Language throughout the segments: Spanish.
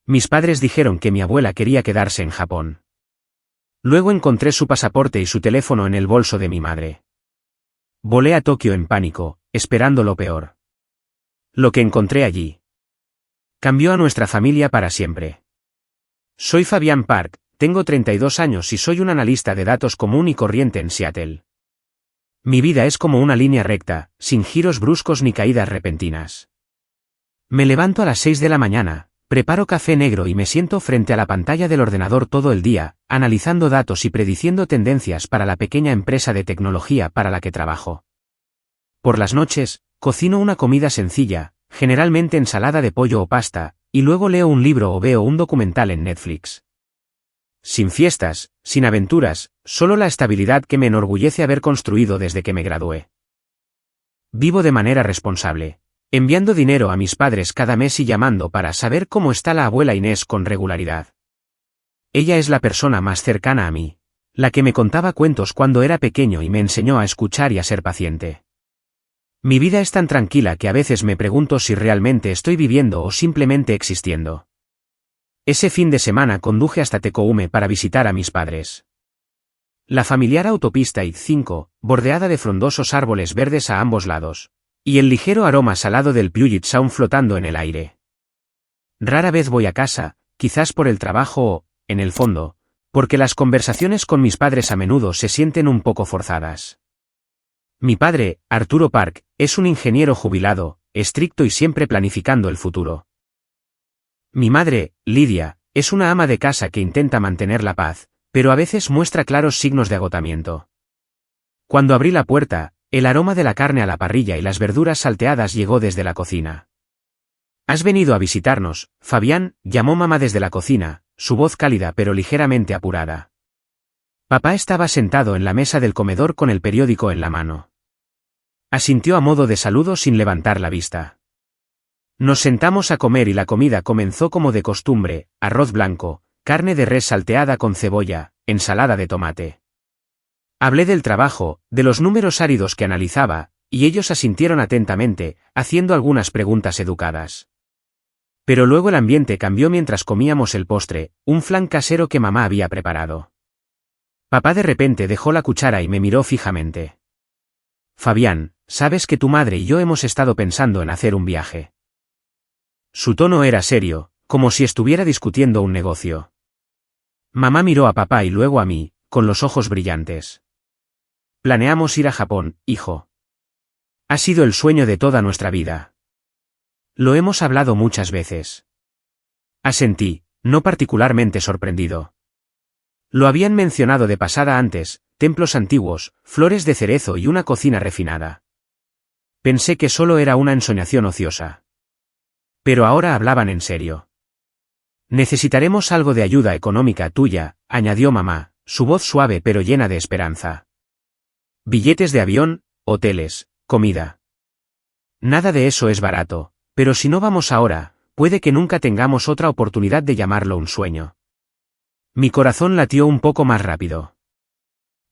Mis padres dijeron que mi abuela quería quedarse en Japón. Luego encontré su pasaporte y su teléfono en el bolso de mi madre. Volé a Tokio en pánico, esperando lo peor. Lo que encontré allí cambió a nuestra familia para siempre. Soy Fabián Park, tengo 32 años y soy un analista de datos común y corriente en Seattle. Mi vida es como una línea recta, sin giros bruscos ni caídas repentinas. Me levanto a las 6 de la mañana, preparo café negro y me siento frente a la pantalla del ordenador todo el día, analizando datos y prediciendo tendencias para la pequeña empresa de tecnología para la que trabajo. Por las noches, cocino una comida sencilla, generalmente ensalada de pollo o pasta, y luego leo un libro o veo un documental en Netflix. Sin fiestas, sin aventuras, solo la estabilidad que me enorgullece haber construido desde que me gradué. Vivo de manera responsable, enviando dinero a mis padres cada mes y llamando para saber cómo está la abuela Inés con regularidad. Ella es la persona más cercana a mí, la que me contaba cuentos cuando era pequeño y me enseñó a escuchar y a ser paciente. Mi vida es tan tranquila que a veces me pregunto si realmente estoy viviendo o simplemente existiendo. Ese fin de semana conduje hasta Tecoume para visitar a mis padres. La familiar autopista I-5, bordeada de frondosos árboles verdes a ambos lados, y el ligero aroma salado del Puget Sound flotando en el aire. Rara vez voy a casa, quizás por el trabajo o, en el fondo, porque las conversaciones con mis padres a menudo se sienten un poco forzadas. Mi padre, Arturo Park, es un ingeniero jubilado, estricto y siempre planificando el futuro. Mi madre, Lidia, es una ama de casa que intenta mantener la paz, pero a veces muestra claros signos de agotamiento. Cuando abrí la puerta, el aroma de la carne a la parrilla y las verduras salteadas llegó desde la cocina. «¿Has venido a visitarnos, Fabián?», llamó mamá desde la cocina, su voz cálida pero ligeramente apurada. Papá estaba sentado en la mesa del comedor con el periódico en la mano. Asintió a modo de saludo sin levantar la vista. Nos sentamos a comer y la comida comenzó como de costumbre: arroz blanco, carne de res salteada con cebolla, ensalada de tomate. Hablé del trabajo, de los números áridos que analizaba, y ellos asintieron atentamente, haciendo algunas preguntas educadas. Pero luego el ambiente cambió mientras comíamos el postre, un flan casero que mamá había preparado. Papá de repente dejó la cuchara y me miró fijamente. «Fabián, sabes que tu madre y yo hemos estado pensando en hacer un viaje». Su tono era serio, como si estuviera discutiendo un negocio. Mamá miró a papá y luego a mí, con los ojos brillantes. «Planeamos ir a Japón, hijo. Ha sido el sueño de toda nuestra vida. Lo hemos hablado muchas veces». Asentí, no particularmente sorprendido. Lo habían mencionado de pasada antes: templos antiguos, flores de cerezo y una cocina refinada. Pensé que solo era una ensoñación ociosa. Pero ahora hablaban en serio. «Necesitaremos algo de ayuda económica tuya», añadió mamá, su voz suave pero llena de esperanza. «Billetes de avión, hoteles, comida. Nada de eso es barato, pero si no vamos ahora, puede que nunca tengamos otra oportunidad de llamarlo un sueño». Mi corazón latió un poco más rápido.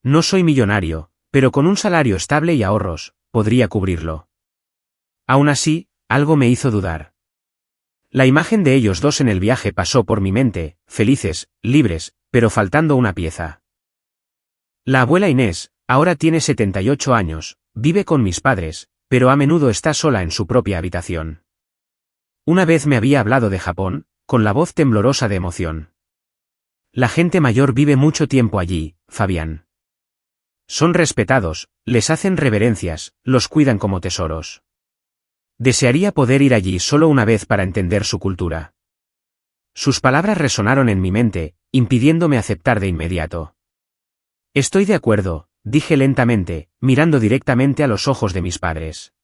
No soy millonario, pero con un salario estable y ahorros, podría cubrirlo. Aún así, algo me hizo dudar. La imagen de ellos dos en el viaje pasó por mi mente, felices, libres, pero faltando una pieza. La abuela Inés, ahora tiene 78 años, vive con mis padres, pero a menudo está sola en su propia habitación. Una vez me había hablado de Japón, con la voz temblorosa de emoción. «La gente mayor vive mucho tiempo allí, Fabián. Son respetados, les hacen reverencias, los cuidan como tesoros. Desearía poder ir allí solo una vez para entender su cultura». Sus palabras resonaron en mi mente, impidiéndome aceptar de inmediato. «Estoy de acuerdo», dije lentamente, mirando directamente a los ojos de mis padres.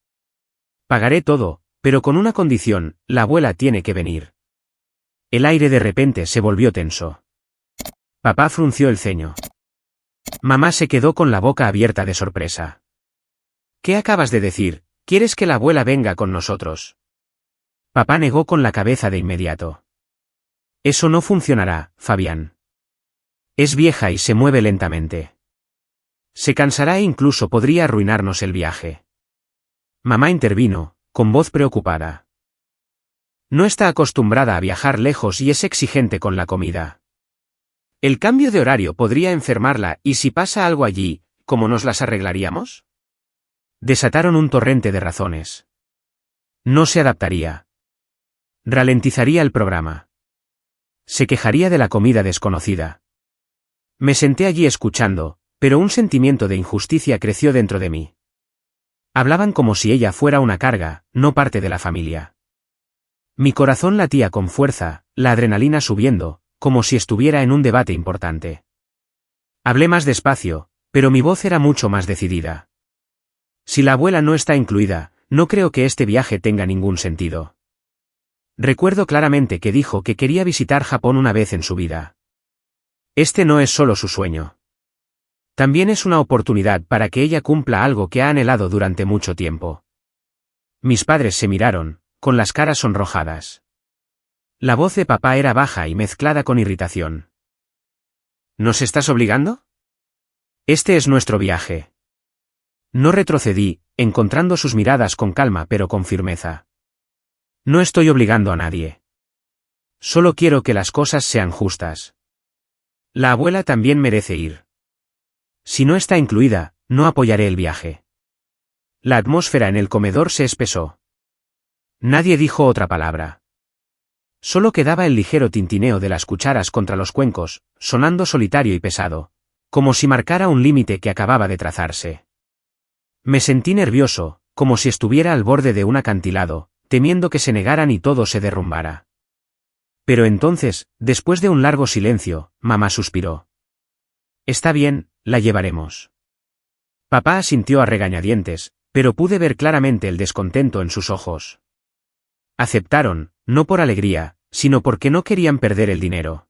«Pagaré todo, pero con una condición: la abuela tiene que venir». El aire de repente se volvió tenso. Papá frunció el ceño. Mamá se quedó con la boca abierta de sorpresa. «¿Qué acabas de decir? ¿Quieres que la abuela venga con nosotros?». Papá negó con la cabeza de inmediato. «Eso no funcionará, Fabián. Es vieja y se mueve lentamente. Se cansará e incluso podría arruinarnos el viaje». Mamá intervino, con voz preocupada. No está acostumbrada a viajar lejos y es exigente con la comida. El cambio de horario podría enfermarla y si pasa algo allí, ¿cómo nos las arreglaríamos? Desataron un torrente de razones. No se adaptaría. Ralentizaría el programa. Se quejaría de la comida desconocida. Me senté allí escuchando, pero un sentimiento de injusticia creció dentro de mí. Hablaban como si ella fuera una carga, no parte de la familia. Mi corazón latía con fuerza, la adrenalina subiendo, como si estuviera en un debate importante. Hablé más despacio, pero mi voz era mucho más decidida. Si la abuela no está incluida, no creo que este viaje tenga ningún sentido. Recuerdo claramente que dijo que quería visitar Japón una vez en su vida. Este no es solo su sueño. También es una oportunidad para que ella cumpla algo que ha anhelado durante mucho tiempo. Mis padres se miraron, con las caras sonrojadas. La voz de papá era baja y mezclada con irritación. ¿Nos estás obligando? Este es nuestro viaje. No retrocedí, encontrando sus miradas con calma pero con firmeza. No estoy obligando a nadie. Solo quiero que las cosas sean justas. La abuela también merece ir. Si no está incluida, no apoyaré el viaje. La atmósfera en el comedor se espesó. Nadie dijo otra palabra. Solo quedaba el ligero tintineo de las cucharas contra los cuencos, sonando solitario y pesado, como si marcara un límite que acababa de trazarse. Me sentí nervioso, como si estuviera al borde de un acantilado, temiendo que se negaran y todo se derrumbara. Pero entonces, después de un largo silencio, mamá suspiró. Está bien, la llevaremos. Papá asintió a regañadientes, pero pude ver claramente el descontento en sus ojos. Aceptaron, no por alegría, sino porque no querían perder el dinero.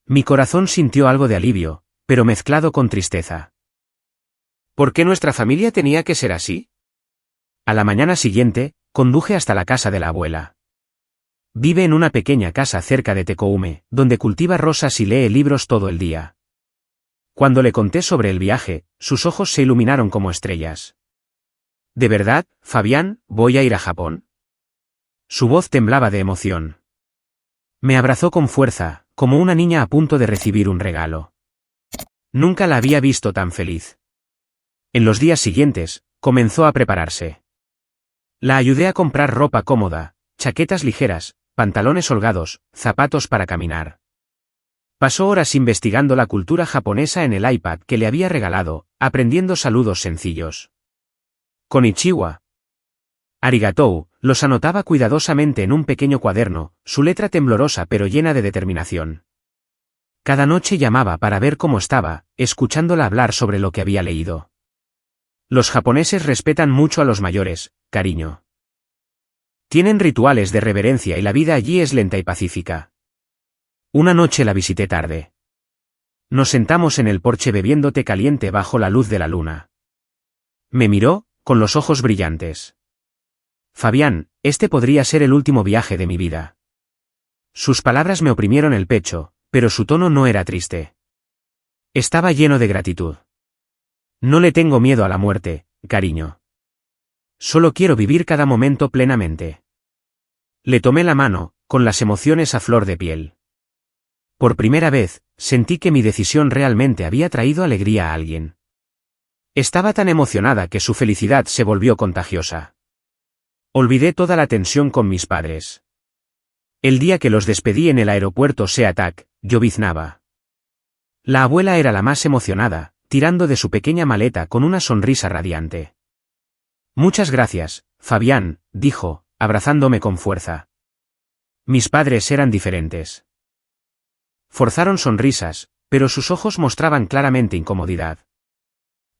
Mi corazón sintió algo de alivio, pero mezclado con tristeza. ¿Por qué nuestra familia tenía que ser así? A la mañana siguiente, conduje hasta la casa de la abuela. Vive en una pequeña casa cerca de Tecoume, donde cultiva rosas y lee libros todo el día. Cuando le conté sobre el viaje, sus ojos se iluminaron como estrellas. ¿De verdad, Fabián, voy a ir a Japón? Su voz temblaba de emoción. Me abrazó con fuerza, como una niña a punto de recibir un regalo. Nunca la había visto tan feliz. En los días siguientes, comenzó a prepararse. La ayudé a comprar ropa cómoda, chaquetas ligeras, pantalones holgados, zapatos para caminar. Pasó horas investigando la cultura japonesa en el iPad que le había regalado, aprendiendo saludos sencillos. Konnichiwa. Arigatou, los anotaba cuidadosamente en un pequeño cuaderno, su letra temblorosa pero llena de determinación. Cada noche llamaba para ver cómo estaba, escuchándola hablar sobre lo que había leído. Los japoneses respetan mucho a los mayores, cariño. Tienen rituales de reverencia y la vida allí es lenta y pacífica. Una noche la visité tarde. Nos sentamos en el porche bebiendo té caliente bajo la luz de la luna. Me miró, con los ojos brillantes. Fabián, este podría ser el último viaje de mi vida. Sus palabras me oprimieron el pecho, pero su tono no era triste. Estaba lleno de gratitud. No le tengo miedo a la muerte, cariño. Solo quiero vivir cada momento plenamente. Le tomé la mano, con las emociones a flor de piel. Por primera vez, sentí que mi decisión realmente había traído alegría a alguien. Estaba tan emocionada que su felicidad se volvió contagiosa. Olvidé toda la tensión con mis padres. El día que los despedí en el aeropuerto Seatak, lloviznaba. La abuela era la más emocionada, tirando de su pequeña maleta con una sonrisa radiante. Muchas gracias, Fabián, dijo, abrazándome con fuerza. Mis padres eran diferentes. Forzaron sonrisas, pero sus ojos mostraban claramente incomodidad.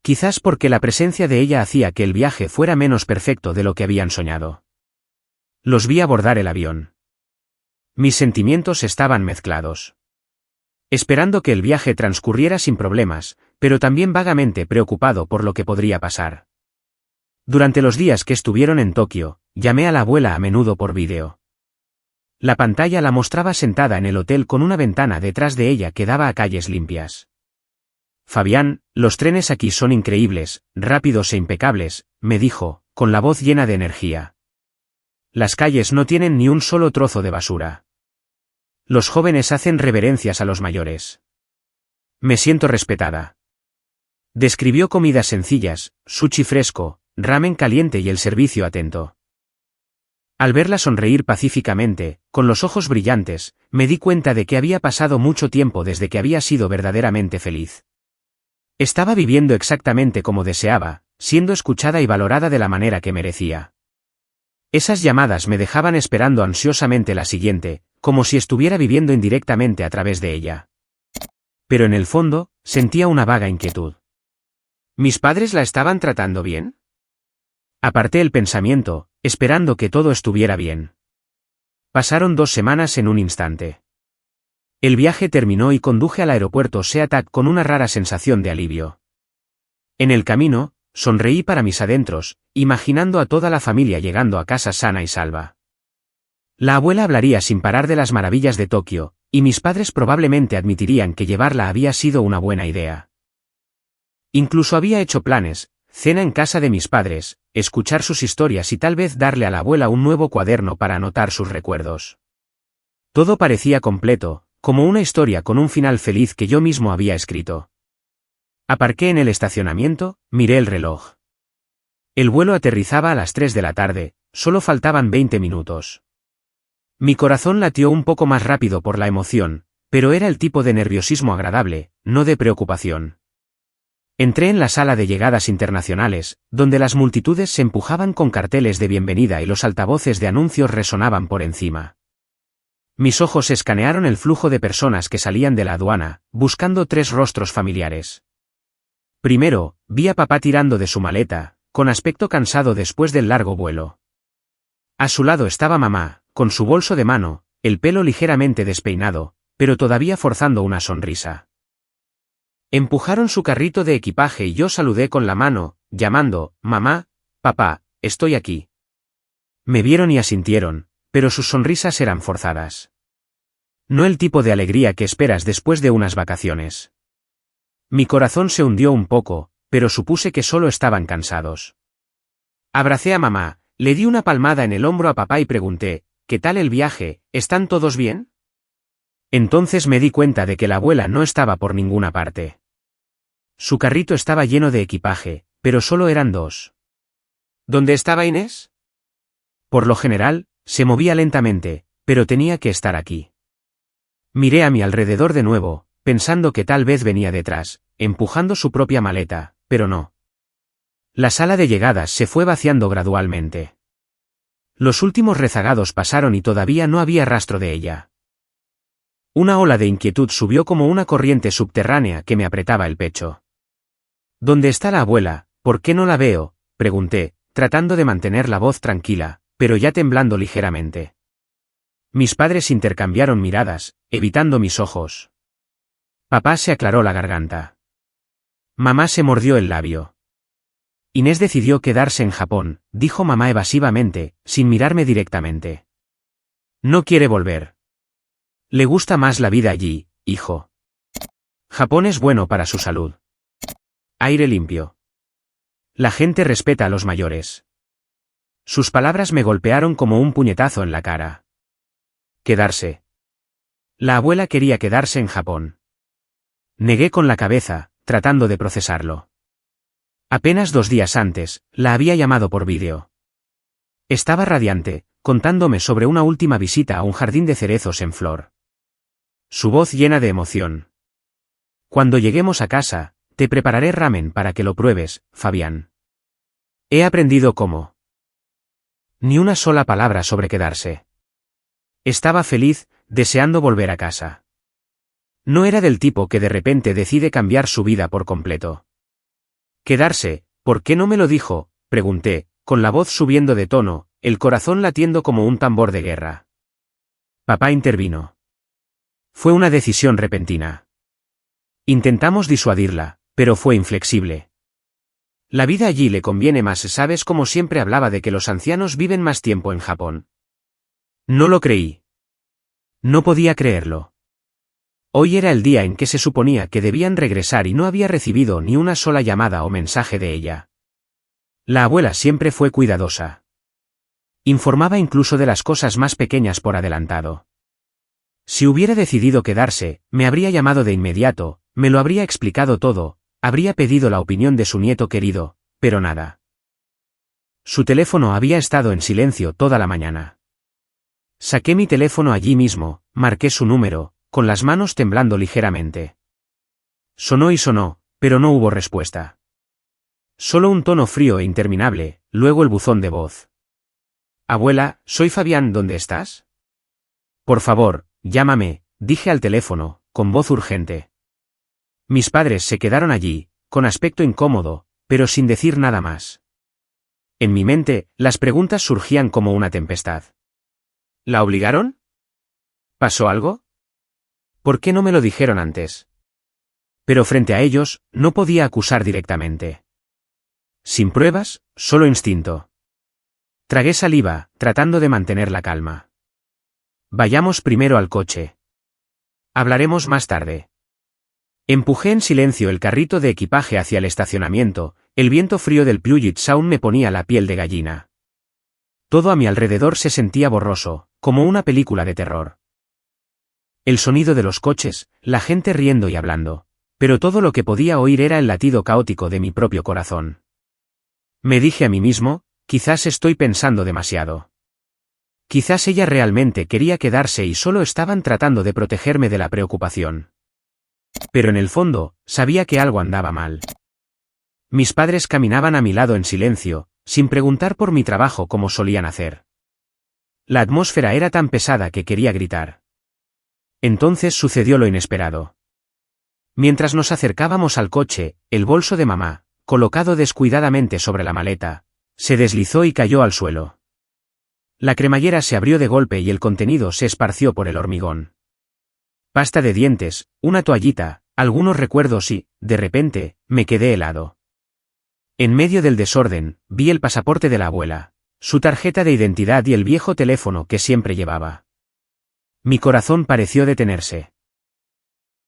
Quizás porque la presencia de ella hacía que el viaje fuera menos perfecto de lo que habían soñado. Los vi abordar el avión. Mis sentimientos estaban mezclados. Esperando que el viaje transcurriera sin problemas, pero también vagamente preocupado por lo que podría pasar. Durante los días que estuvieron en Tokio, llamé a la abuela a menudo por vídeo. La pantalla la mostraba sentada en el hotel con una ventana detrás de ella que daba a calles limpias. Fabián, los trenes aquí son increíbles, rápidos e impecables, me dijo, con la voz llena de energía. Las calles no tienen ni un solo trozo de basura. Los jóvenes hacen reverencias a los mayores. Me siento respetada. Describió comidas sencillas, sushi fresco, ramen caliente y el servicio atento. Al verla sonreír pacíficamente, con los ojos brillantes, me di cuenta de que había pasado mucho tiempo desde que había sido verdaderamente feliz. Estaba viviendo exactamente como deseaba, siendo escuchada y valorada de la manera que merecía. Esas llamadas me dejaban esperando ansiosamente la siguiente, como si estuviera viviendo indirectamente a través de ella. Pero en el fondo, sentía una vaga inquietud. ¿Mis padres la estaban tratando bien? Aparté el pensamiento, esperando que todo estuviera bien. Pasaron 2 semanas en un instante. El viaje terminó y conduje al aeropuerto SeaTac con una rara sensación de alivio. En el camino, sonreí para mis adentros, imaginando a toda la familia llegando a casa sana y salva. La abuela hablaría sin parar de las maravillas de Tokio, y mis padres probablemente admitirían que llevarla había sido una buena idea. Incluso había hecho planes, cena en casa de mis padres, escuchar sus historias y tal vez darle a la abuela un nuevo cuaderno para anotar sus recuerdos. Todo parecía completo, como una historia con un final feliz que yo mismo había escrito. Aparqué en el estacionamiento, miré el reloj. El vuelo aterrizaba a las 3 de la tarde, solo faltaban 20 minutos. Mi corazón latió un poco más rápido por la emoción, pero era el tipo de nerviosismo agradable, no de preocupación. Entré en la sala de llegadas internacionales, donde las multitudes se empujaban con carteles de bienvenida y los altavoces de anuncios resonaban por encima. Mis ojos escanearon el flujo de personas que salían de la aduana, buscando 3 rostros familiares. Primero, vi a papá tirando de su maleta, con aspecto cansado después del largo vuelo. A su lado estaba mamá, con su bolso de mano, el pelo ligeramente despeinado, pero todavía forzando una sonrisa. Empujaron su carrito de equipaje y yo saludé con la mano, llamando, «Mamá, papá, estoy aquí». Me vieron y asintieron, pero sus sonrisas eran forzadas. No el tipo de alegría que esperas después de unas vacaciones. Mi corazón se hundió un poco, pero supuse que solo estaban cansados. Abracé a mamá, le di una palmada en el hombro a papá y pregunté, «¿Qué tal el viaje? ¿Están todos bien?». Entonces me di cuenta de que la abuela no estaba por ninguna parte. Su carrito estaba lleno de equipaje, pero solo eran 2. ¿Dónde estaba Inés? Por lo general, se movía lentamente, pero tenía que estar aquí. Miré a mi alrededor de nuevo, pensando que tal vez venía detrás, empujando su propia maleta, pero no. La sala de llegadas se fue vaciando gradualmente. Los últimos rezagados pasaron y todavía no había rastro de ella. Una ola de inquietud subió como una corriente subterránea que me apretaba el pecho. ¿Dónde está la abuela? ¿Por qué no la veo?, pregunté, tratando de mantener la voz tranquila, pero ya temblando ligeramente. Mis padres intercambiaron miradas, evitando mis ojos. Papá se aclaró la garganta. Mamá se mordió el labio. Inés decidió quedarse en Japón, dijo mamá evasivamente, sin mirarme directamente. No quiere volver. Le gusta más la vida allí, hijo. Japón es bueno para su salud. Aire limpio. La gente respeta a los mayores. Sus palabras me golpearon como un puñetazo en la cara. Quedarse. La abuela quería quedarse en Japón. Negué con la cabeza, tratando de procesarlo. Apenas 2 días antes, la había llamado por vídeo. Estaba radiante, contándome sobre una última visita a un jardín de cerezos en flor. Su voz llena de emoción. Cuando lleguemos a casa, te prepararé ramen para que lo pruebes, Fabián. He aprendido cómo. Ni una sola palabra sobre quedarse. Estaba feliz, deseando volver a casa. No era del tipo que de repente decide cambiar su vida por completo. Quedarse, ¿por qué no me lo dijo?, pregunté, con la voz subiendo de tono, el corazón latiendo como un tambor de guerra. Papá intervino. Fue una decisión repentina. Intentamos disuadirla, pero fue inflexible. La vida allí le conviene más, ¿sabes? Como siempre hablaba de que los ancianos viven más tiempo en Japón. No lo creí. No podía creerlo. Hoy era el día en que se suponía que debían regresar y no había recibido ni una sola llamada o mensaje de ella. La abuela siempre fue cuidadosa. Informaba incluso de las cosas más pequeñas por adelantado. Si hubiera decidido quedarse, me habría llamado de inmediato, me lo habría explicado todo, habría pedido la opinión de su nieto querido, pero nada. Su teléfono había estado en silencio toda la mañana. Saqué mi teléfono allí mismo, marqué su número, con las manos temblando ligeramente. Sonó y sonó, pero no hubo respuesta. Solo un tono frío e interminable, luego el buzón de voz. Abuela, soy Fabián, ¿dónde estás? Por favor, llámame, dije al teléfono, con voz urgente. Mis padres se quedaron allí, con aspecto incómodo, pero sin decir nada más. En mi mente, las preguntas surgían como una tempestad. ¿La obligaron? ¿Pasó algo? ¿Por qué no me lo dijeron antes? Pero frente a ellos, no podía acusar directamente. Sin pruebas, solo instinto. Tragué saliva, tratando de mantener la calma. Vayamos primero al coche. Hablaremos más tarde. Empujé en silencio el carrito de equipaje hacia el estacionamiento, el viento frío del Puget Sound me ponía la piel de gallina. Todo a mi alrededor se sentía borroso, como una película de terror. El sonido de los coches, la gente riendo y hablando, pero todo lo que podía oír era el latido caótico de mi propio corazón. Me dije a mí mismo, quizás estoy pensando demasiado. Quizás ella realmente quería quedarse y solo estaban tratando de protegerme de la preocupación. Pero en el fondo, sabía que algo andaba mal. Mis padres caminaban a mi lado en silencio, sin preguntar por mi trabajo como solían hacer. La atmósfera era tan pesada que quería gritar. Entonces sucedió lo inesperado. Mientras nos acercábamos al coche, el bolso de mamá, colocado descuidadamente sobre la maleta, se deslizó y cayó al suelo. La cremallera se abrió de golpe y el contenido se esparció por el hormigón. Pasta de dientes, una toallita, algunos recuerdos y, de repente, me quedé helado. En medio del desorden, vi el pasaporte de la abuela, su tarjeta de identidad y el viejo teléfono que siempre llevaba. Mi corazón pareció detenerse.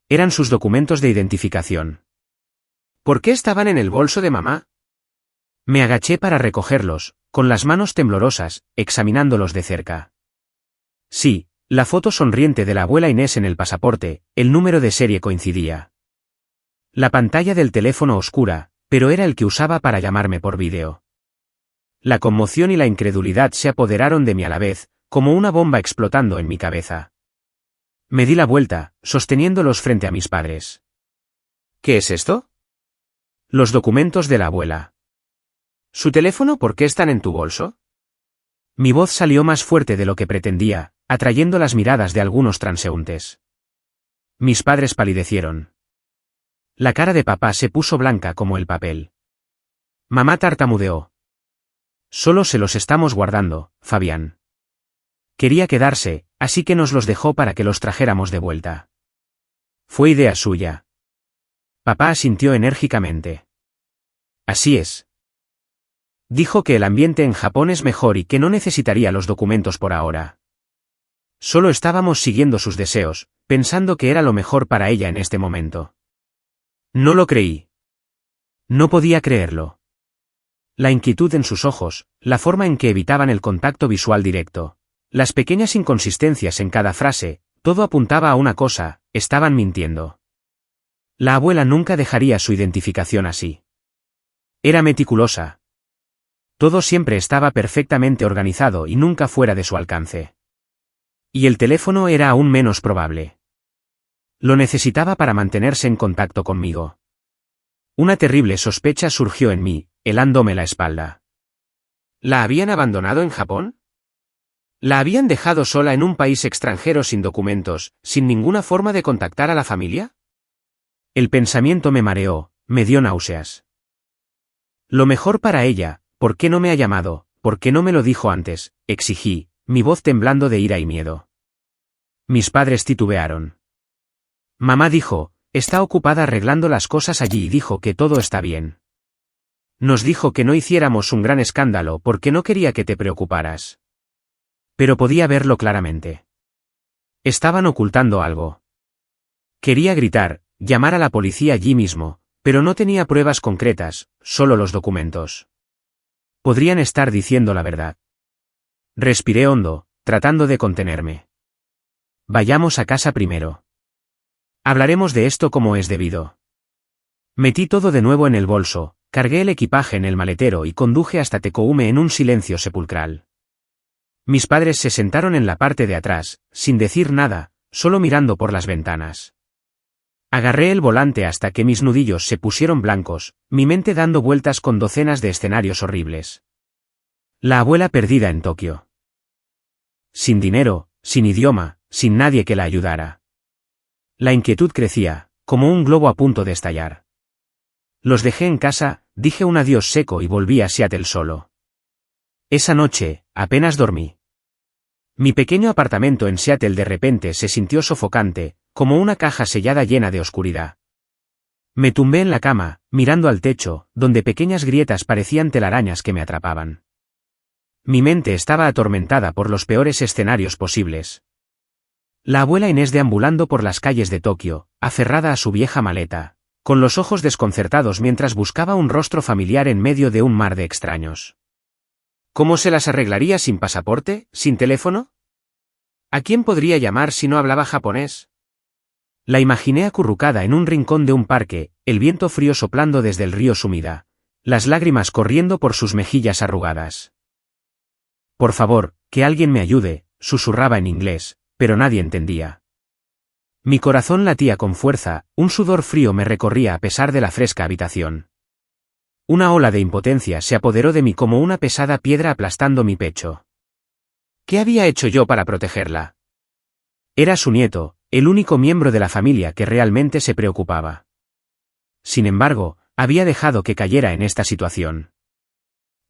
Eran sus documentos de identificación. ¿Por qué estaban en el bolso de mamá? Me agaché para recogerlos, con las manos temblorosas, examinándolos de cerca. Sí, la foto sonriente de la abuela Inés en el pasaporte, el número de serie coincidía. La pantalla del teléfono oscura, pero era el que usaba para llamarme por vídeo. La conmoción y la incredulidad se apoderaron de mí a la vez, como una bomba explotando en mi cabeza. Me di la vuelta, sosteniéndolos frente a mis padres. ¿Qué es esto? Los documentos de la abuela. ¿Su teléfono por qué están en tu bolso? Mi voz salió más fuerte de lo que pretendía, atrayendo las miradas de algunos transeúntes. Mis padres palidecieron. La cara de papá se puso blanca como el papel. Mamá tartamudeó. Solo se los estamos guardando, Fabián. Quería quedarse, así que nos los dejó para que los trajéramos de vuelta. Fue idea suya. Papá asintió enérgicamente. Así es. Dijo que el ambiente en Japón es mejor y que no necesitaría los documentos por ahora. Solo estábamos siguiendo sus deseos, pensando que era lo mejor para ella en este momento. No lo creí. No podía creerlo. La inquietud en sus ojos, la forma en que evitaban el contacto visual directo, las pequeñas inconsistencias en cada frase, todo apuntaba a una cosa, estaban mintiendo. La abuela nunca dejaría su identificación así. Era meticulosa. Todo siempre estaba perfectamente organizado y nunca fuera de su alcance. Y el teléfono era aún menos probable. Lo necesitaba para mantenerse en contacto conmigo. Una terrible sospecha surgió en mí, helándome la espalda. ¿La habían abandonado en Japón? ¿La habían dejado sola en un país extranjero sin documentos, sin ninguna forma de contactar a la familia? El pensamiento me mareó, me dio náuseas. Lo mejor para ella, ¿por qué no me ha llamado? ¿Por qué no me lo dijo antes? Exigí, mi voz temblando de ira y miedo. Mis padres titubearon. Mamá dijo, está ocupada arreglando las cosas allí y dijo que todo está bien. Nos dijo que no hiciéramos un gran escándalo porque no quería que te preocuparas. Pero podía verlo claramente. Estaban ocultando algo. Quería gritar, llamar a la policía allí mismo, pero no tenía pruebas concretas, solo los documentos. Podrían estar diciendo la verdad. Respiré hondo, tratando de contenerme. Vayamos a casa primero. Hablaremos de esto como es debido. Metí todo de nuevo en el bolso, cargué el equipaje en el maletero y conduje hasta Tecoume en un silencio sepulcral. Mis padres se sentaron en la parte de atrás, sin decir nada, solo mirando por las ventanas. Agarré el volante hasta que mis nudillos se pusieron blancos, mi mente dando vueltas con docenas de escenarios horribles. La abuela perdida en Tokio. Sin dinero, sin idioma, sin nadie que la ayudara. La inquietud crecía, como un globo a punto de estallar. Los dejé en casa, dije un adiós seco y volví a Seattle solo. Esa noche, apenas dormí. Mi pequeño apartamento en Seattle de repente se sintió sofocante, como una caja sellada llena de oscuridad. Me tumbé en la cama, mirando al techo, donde pequeñas grietas parecían telarañas que me atrapaban. Mi mente estaba atormentada por los peores escenarios posibles. La abuela Inés deambulando por las calles de Tokio, aferrada a su vieja maleta, con los ojos desconcertados mientras buscaba un rostro familiar en medio de un mar de extraños. ¿Cómo se las arreglaría sin pasaporte, sin teléfono? ¿A quién podría llamar si no hablaba japonés? La imaginé acurrucada en un rincón de un parque, el viento frío soplando desde el río Sumida, las lágrimas corriendo por sus mejillas arrugadas. Por favor, que alguien me ayude, susurraba en inglés, pero nadie entendía. Mi corazón latía con fuerza, un sudor frío me recorría a pesar de la fresca habitación. Una ola de impotencia se apoderó de mí como una pesada piedra aplastando mi pecho. ¿Qué había hecho yo para protegerla? Era su nieto, el único miembro de la familia que realmente se preocupaba. Sin embargo, había dejado que cayera en esta situación.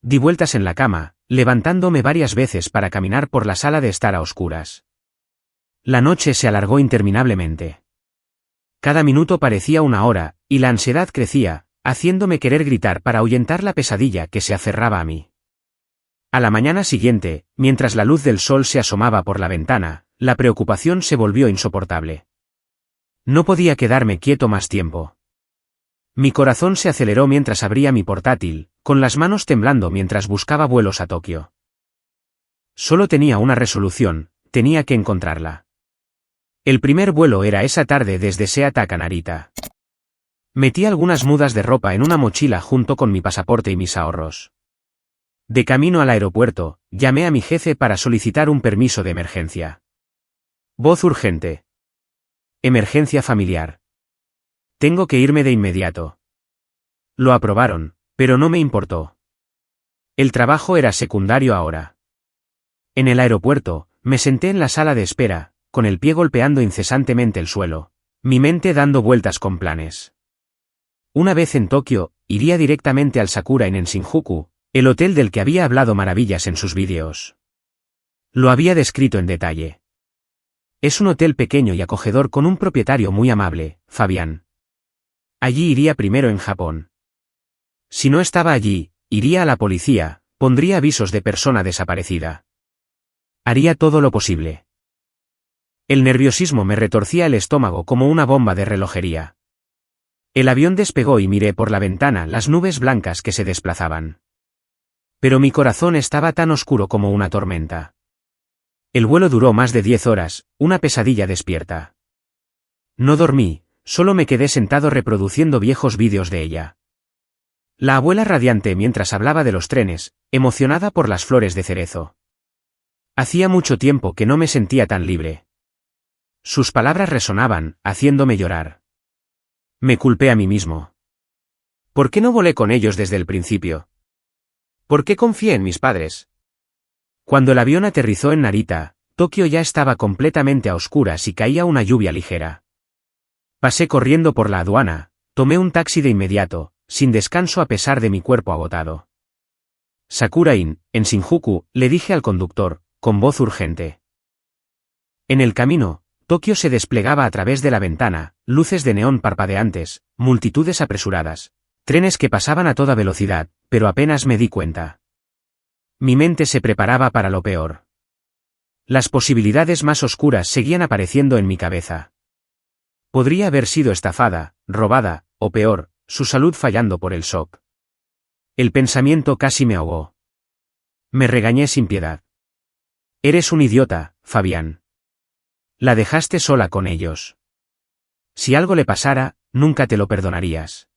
Di vueltas en la cama, levantándome varias veces para caminar por la sala de estar a oscuras. La noche se alargó interminablemente. Cada minuto parecía una hora, y la ansiedad crecía, haciéndome querer gritar para ahuyentar la pesadilla que se aferraba a mí. A la mañana siguiente, mientras la luz del sol se asomaba por la ventana, la preocupación se volvió insoportable. No podía quedarme quieto más tiempo. Mi corazón se aceleró mientras abría mi portátil, con las manos temblando mientras buscaba vuelos a Tokio. Solo tenía una resolución, tenía que encontrarla. El primer vuelo era esa tarde desde Seattle a Narita. Metí algunas mudas de ropa en una mochila junto con mi pasaporte y mis ahorros. De camino al aeropuerto, llamé a mi jefe para solicitar un permiso de emergencia. Voz urgente. Emergencia familiar. Tengo que irme de inmediato. Lo aprobaron, pero no me importó. El trabajo era secundario ahora. En el aeropuerto, me senté en la sala de espera, con el pie golpeando incesantemente el suelo, mi mente dando vueltas con planes. Una vez en Tokio, iría directamente al Sakura Inn en Shinjuku, el hotel del que había hablado maravillas en sus vídeos. Lo había descrito en detalle. Es un hotel pequeño y acogedor con un propietario muy amable, Fabián. Allí iría primero en Japón. Si no estaba allí, iría a la policía, pondría avisos de persona desaparecida. Haría todo lo posible. El nerviosismo me retorcía el estómago como una bomba de relojería. El avión despegó y miré por la ventana las nubes blancas que se desplazaban. Pero mi corazón estaba tan oscuro como una tormenta. El vuelo duró más de 10 horas, una pesadilla despierta. No dormí, solo me quedé sentado reproduciendo viejos vídeos de ella. La abuela radiante mientras hablaba de los trenes, emocionada por las flores de cerezo. Hacía mucho tiempo que no me sentía tan libre. Sus palabras resonaban, haciéndome llorar. Me culpé a mí mismo. ¿Por qué no volé con ellos desde el principio? ¿Por qué confié en mis padres? Cuando el avión aterrizó en Narita, Tokio ya estaba completamente a oscuras y caía una lluvia ligera. Pasé corriendo por la aduana, tomé un taxi de inmediato, sin descanso a pesar de mi cuerpo agotado. Sakura Inn, en Shinjuku, le dije al conductor, con voz urgente. En el camino, Tokio se desplegaba a través de la ventana, luces de neón parpadeantes, multitudes apresuradas, trenes que pasaban a toda velocidad, pero apenas me di cuenta. Mi mente se preparaba para lo peor. Las posibilidades más oscuras seguían apareciendo en mi cabeza. Podría haber sido estafada, robada, o peor, su salud fallando por el shock. El pensamiento casi me ahogó. Me regañé sin piedad. Eres un idiota, Fabián. La dejaste sola con ellos. Si algo le pasara, nunca te lo perdonarías.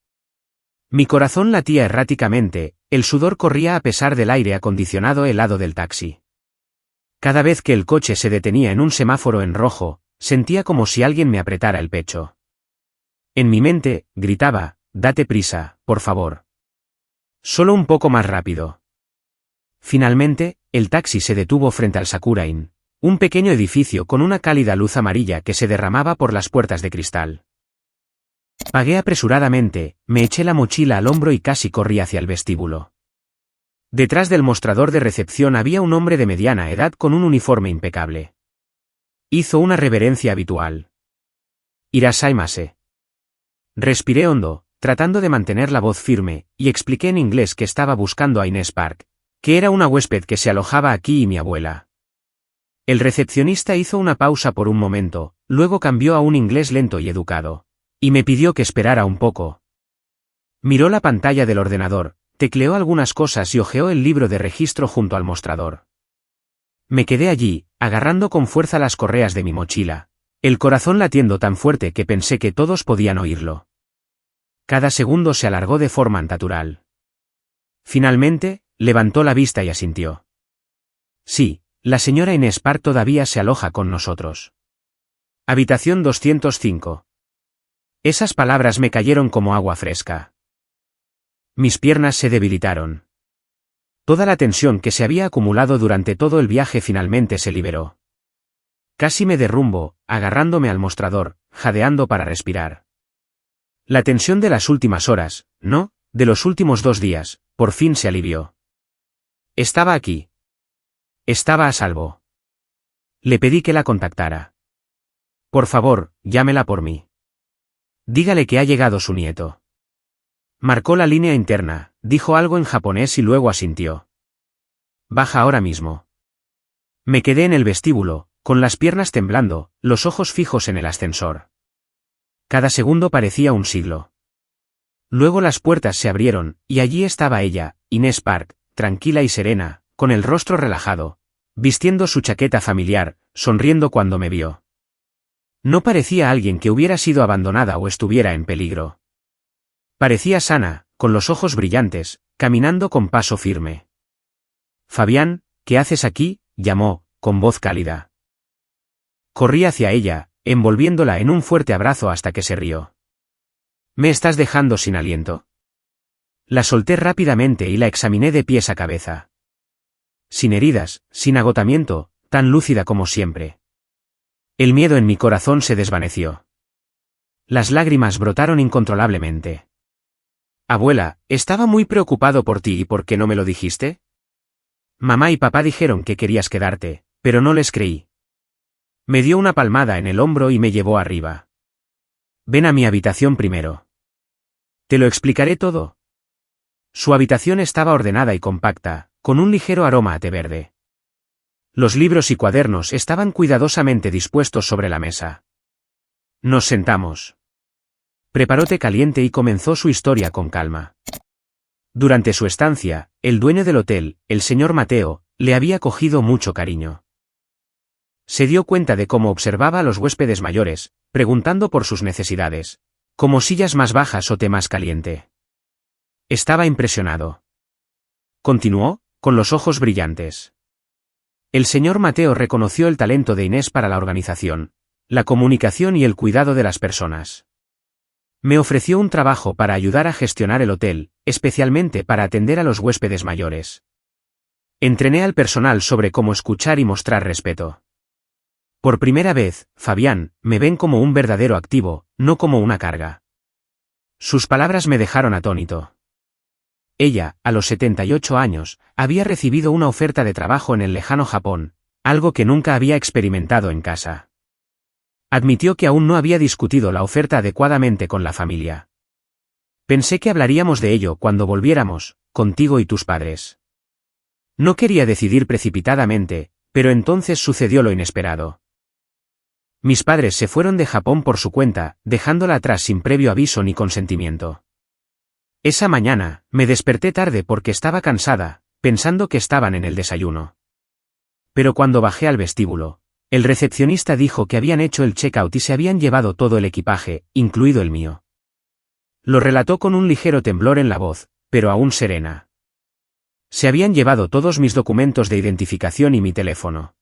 Mi corazón latía erráticamente, el sudor corría a pesar del aire acondicionado helado del taxi. Cada vez que el coche se detenía en un semáforo en rojo, sentía como si alguien me apretara el pecho. En mi mente, gritaba, date prisa, por favor. Solo un poco más rápido. Finalmente, el taxi se detuvo frente al Sakura Inn, un pequeño edificio con una cálida luz amarilla que se derramaba por las puertas de cristal. Pagué apresuradamente, me eché la mochila al hombro y casi corrí hacia el vestíbulo. Detrás del mostrador de recepción había un hombre de mediana edad con un uniforme impecable. Hizo una reverencia habitual. Irasaimase. Respiré hondo, tratando de mantener la voz firme, y expliqué en inglés que estaba buscando a Inés Park, que era una huésped que se alojaba aquí y mi abuela. El recepcionista hizo una pausa por un momento, luego cambió a un inglés lento y educado. Y me pidió que esperara un poco. Miró la pantalla del ordenador, tecleó algunas cosas y hojeó el libro de registro junto al mostrador. Me quedé allí, agarrando con fuerza las correas de mi mochila, el corazón latiendo tan fuerte que pensé que todos podían oírlo. Cada segundo se alargó de forma natural. Finalmente, levantó la vista y asintió. Sí, la señora Inés Park todavía se aloja con nosotros. Habitación 205. Esas palabras me cayeron como agua fresca. Mis piernas se debilitaron. Toda la tensión que se había acumulado durante todo el viaje finalmente se liberó. Casi me derrumbo, agarrándome al mostrador, jadeando para respirar. La tensión de las últimas horas, no, de los últimos 2 días, por fin se alivió. Estaba aquí. Estaba a salvo. Le pedí que la contactara. Por favor, llámela por mí. Dígale que ha llegado su nieto. Marcó la línea interna, dijo algo en japonés y luego asintió. Baja ahora mismo. Me quedé en el vestíbulo, con las piernas temblando, los ojos fijos en el ascensor. Cada segundo parecía un siglo. Luego las puertas se abrieron, y allí estaba ella, Inés Park, tranquila y serena, con el rostro relajado, vistiendo su chaqueta familiar, sonriendo cuando me vio. No parecía alguien que hubiera sido abandonada o estuviera en peligro. Parecía sana, con los ojos brillantes, caminando con paso firme. Fabián, ¿qué haces aquí?, llamó, con voz cálida. Corrí hacia ella, envolviéndola en un fuerte abrazo hasta que se rió. ¿Me estás dejando sin aliento? La solté rápidamente y la examiné de pies a cabeza. Sin heridas, sin agotamiento, tan lúcida como siempre. El miedo en mi corazón se desvaneció. Las lágrimas brotaron incontrolablemente. Abuela, estaba muy preocupado por ti y ¿por qué no me lo dijiste? Mamá y papá dijeron que querías quedarte, pero no les creí. Me dio una palmada en el hombro y me llevó arriba. Ven a mi habitación primero. Te lo explicaré todo. Su habitación estaba ordenada y compacta, con un ligero aroma a té verde. Los libros y cuadernos estaban cuidadosamente dispuestos sobre la mesa. Nos sentamos. Preparó té caliente y comenzó su historia con calma. Durante su estancia, el dueño del hotel, el señor Mateo, le había cogido mucho cariño. Se dio cuenta de cómo observaba a los huéspedes mayores, preguntando por sus necesidades, como sillas más bajas o té más caliente. Estaba impresionado. Continuó, con los ojos brillantes. El señor Mateo reconoció el talento de Inés para la organización, la comunicación y el cuidado de las personas. Me ofreció un trabajo para ayudar a gestionar el hotel, especialmente para atender a los huéspedes mayores. Entrené al personal sobre cómo escuchar y mostrar respeto. Por primera vez, Fabián, me ven como un verdadero activo, no como una carga. Sus palabras me dejaron atónito. Ella, a los 78 años, había recibido una oferta de trabajo en el lejano Japón, algo que nunca había experimentado en casa. Admitió que aún no había discutido la oferta adecuadamente con la familia. Pensé que hablaríamos de ello cuando volviéramos, contigo y tus padres. No quería decidir precipitadamente, pero entonces sucedió lo inesperado. Mis padres se fueron de Japón por su cuenta, dejándola atrás sin previo aviso ni consentimiento. Esa mañana, me desperté tarde porque estaba cansada, pensando que estaban en el desayuno. Pero cuando bajé al vestíbulo, el recepcionista dijo que habían hecho el check-out y se habían llevado todo el equipaje, incluido el mío. Lo relató con un ligero temblor en la voz, pero aún serena. Se habían llevado todos mis documentos de identificación y mi teléfono.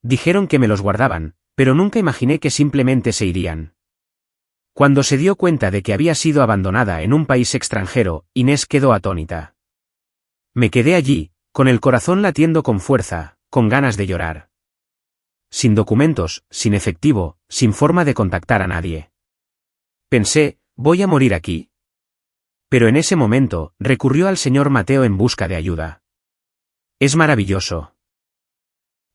Dijeron que me los guardaban, pero nunca imaginé que simplemente se irían. Cuando se dio cuenta de que había sido abandonada en un país extranjero, Inés quedó atónita. Me quedé allí, con el corazón latiendo con fuerza, con ganas de llorar. Sin documentos, sin efectivo, sin forma de contactar a nadie. Pensé, voy a morir aquí. Pero en ese momento, recurrió al señor Mateo en busca de ayuda. Es maravilloso.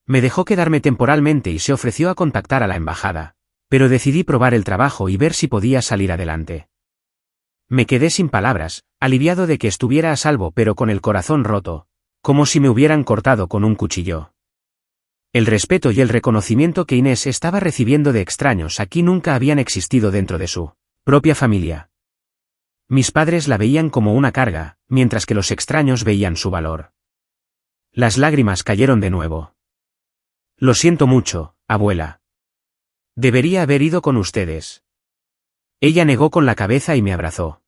Me dejó quedarme temporalmente y se ofreció a contactar a la embajada, pero decidí probar el trabajo y ver si podía salir adelante. Me quedé sin palabras, aliviado de que estuviera a salvo pero con el corazón roto, como si me hubieran cortado con un cuchillo. El respeto y el reconocimiento que Inés estaba recibiendo de extraños aquí nunca habían existido dentro de su propia familia. Mis padres la veían como una carga, mientras que los extraños veían su valor. Las lágrimas cayeron de nuevo. Lo siento mucho, abuela. Debería haber ido con ustedes. Ella negó con la cabeza y me abrazó.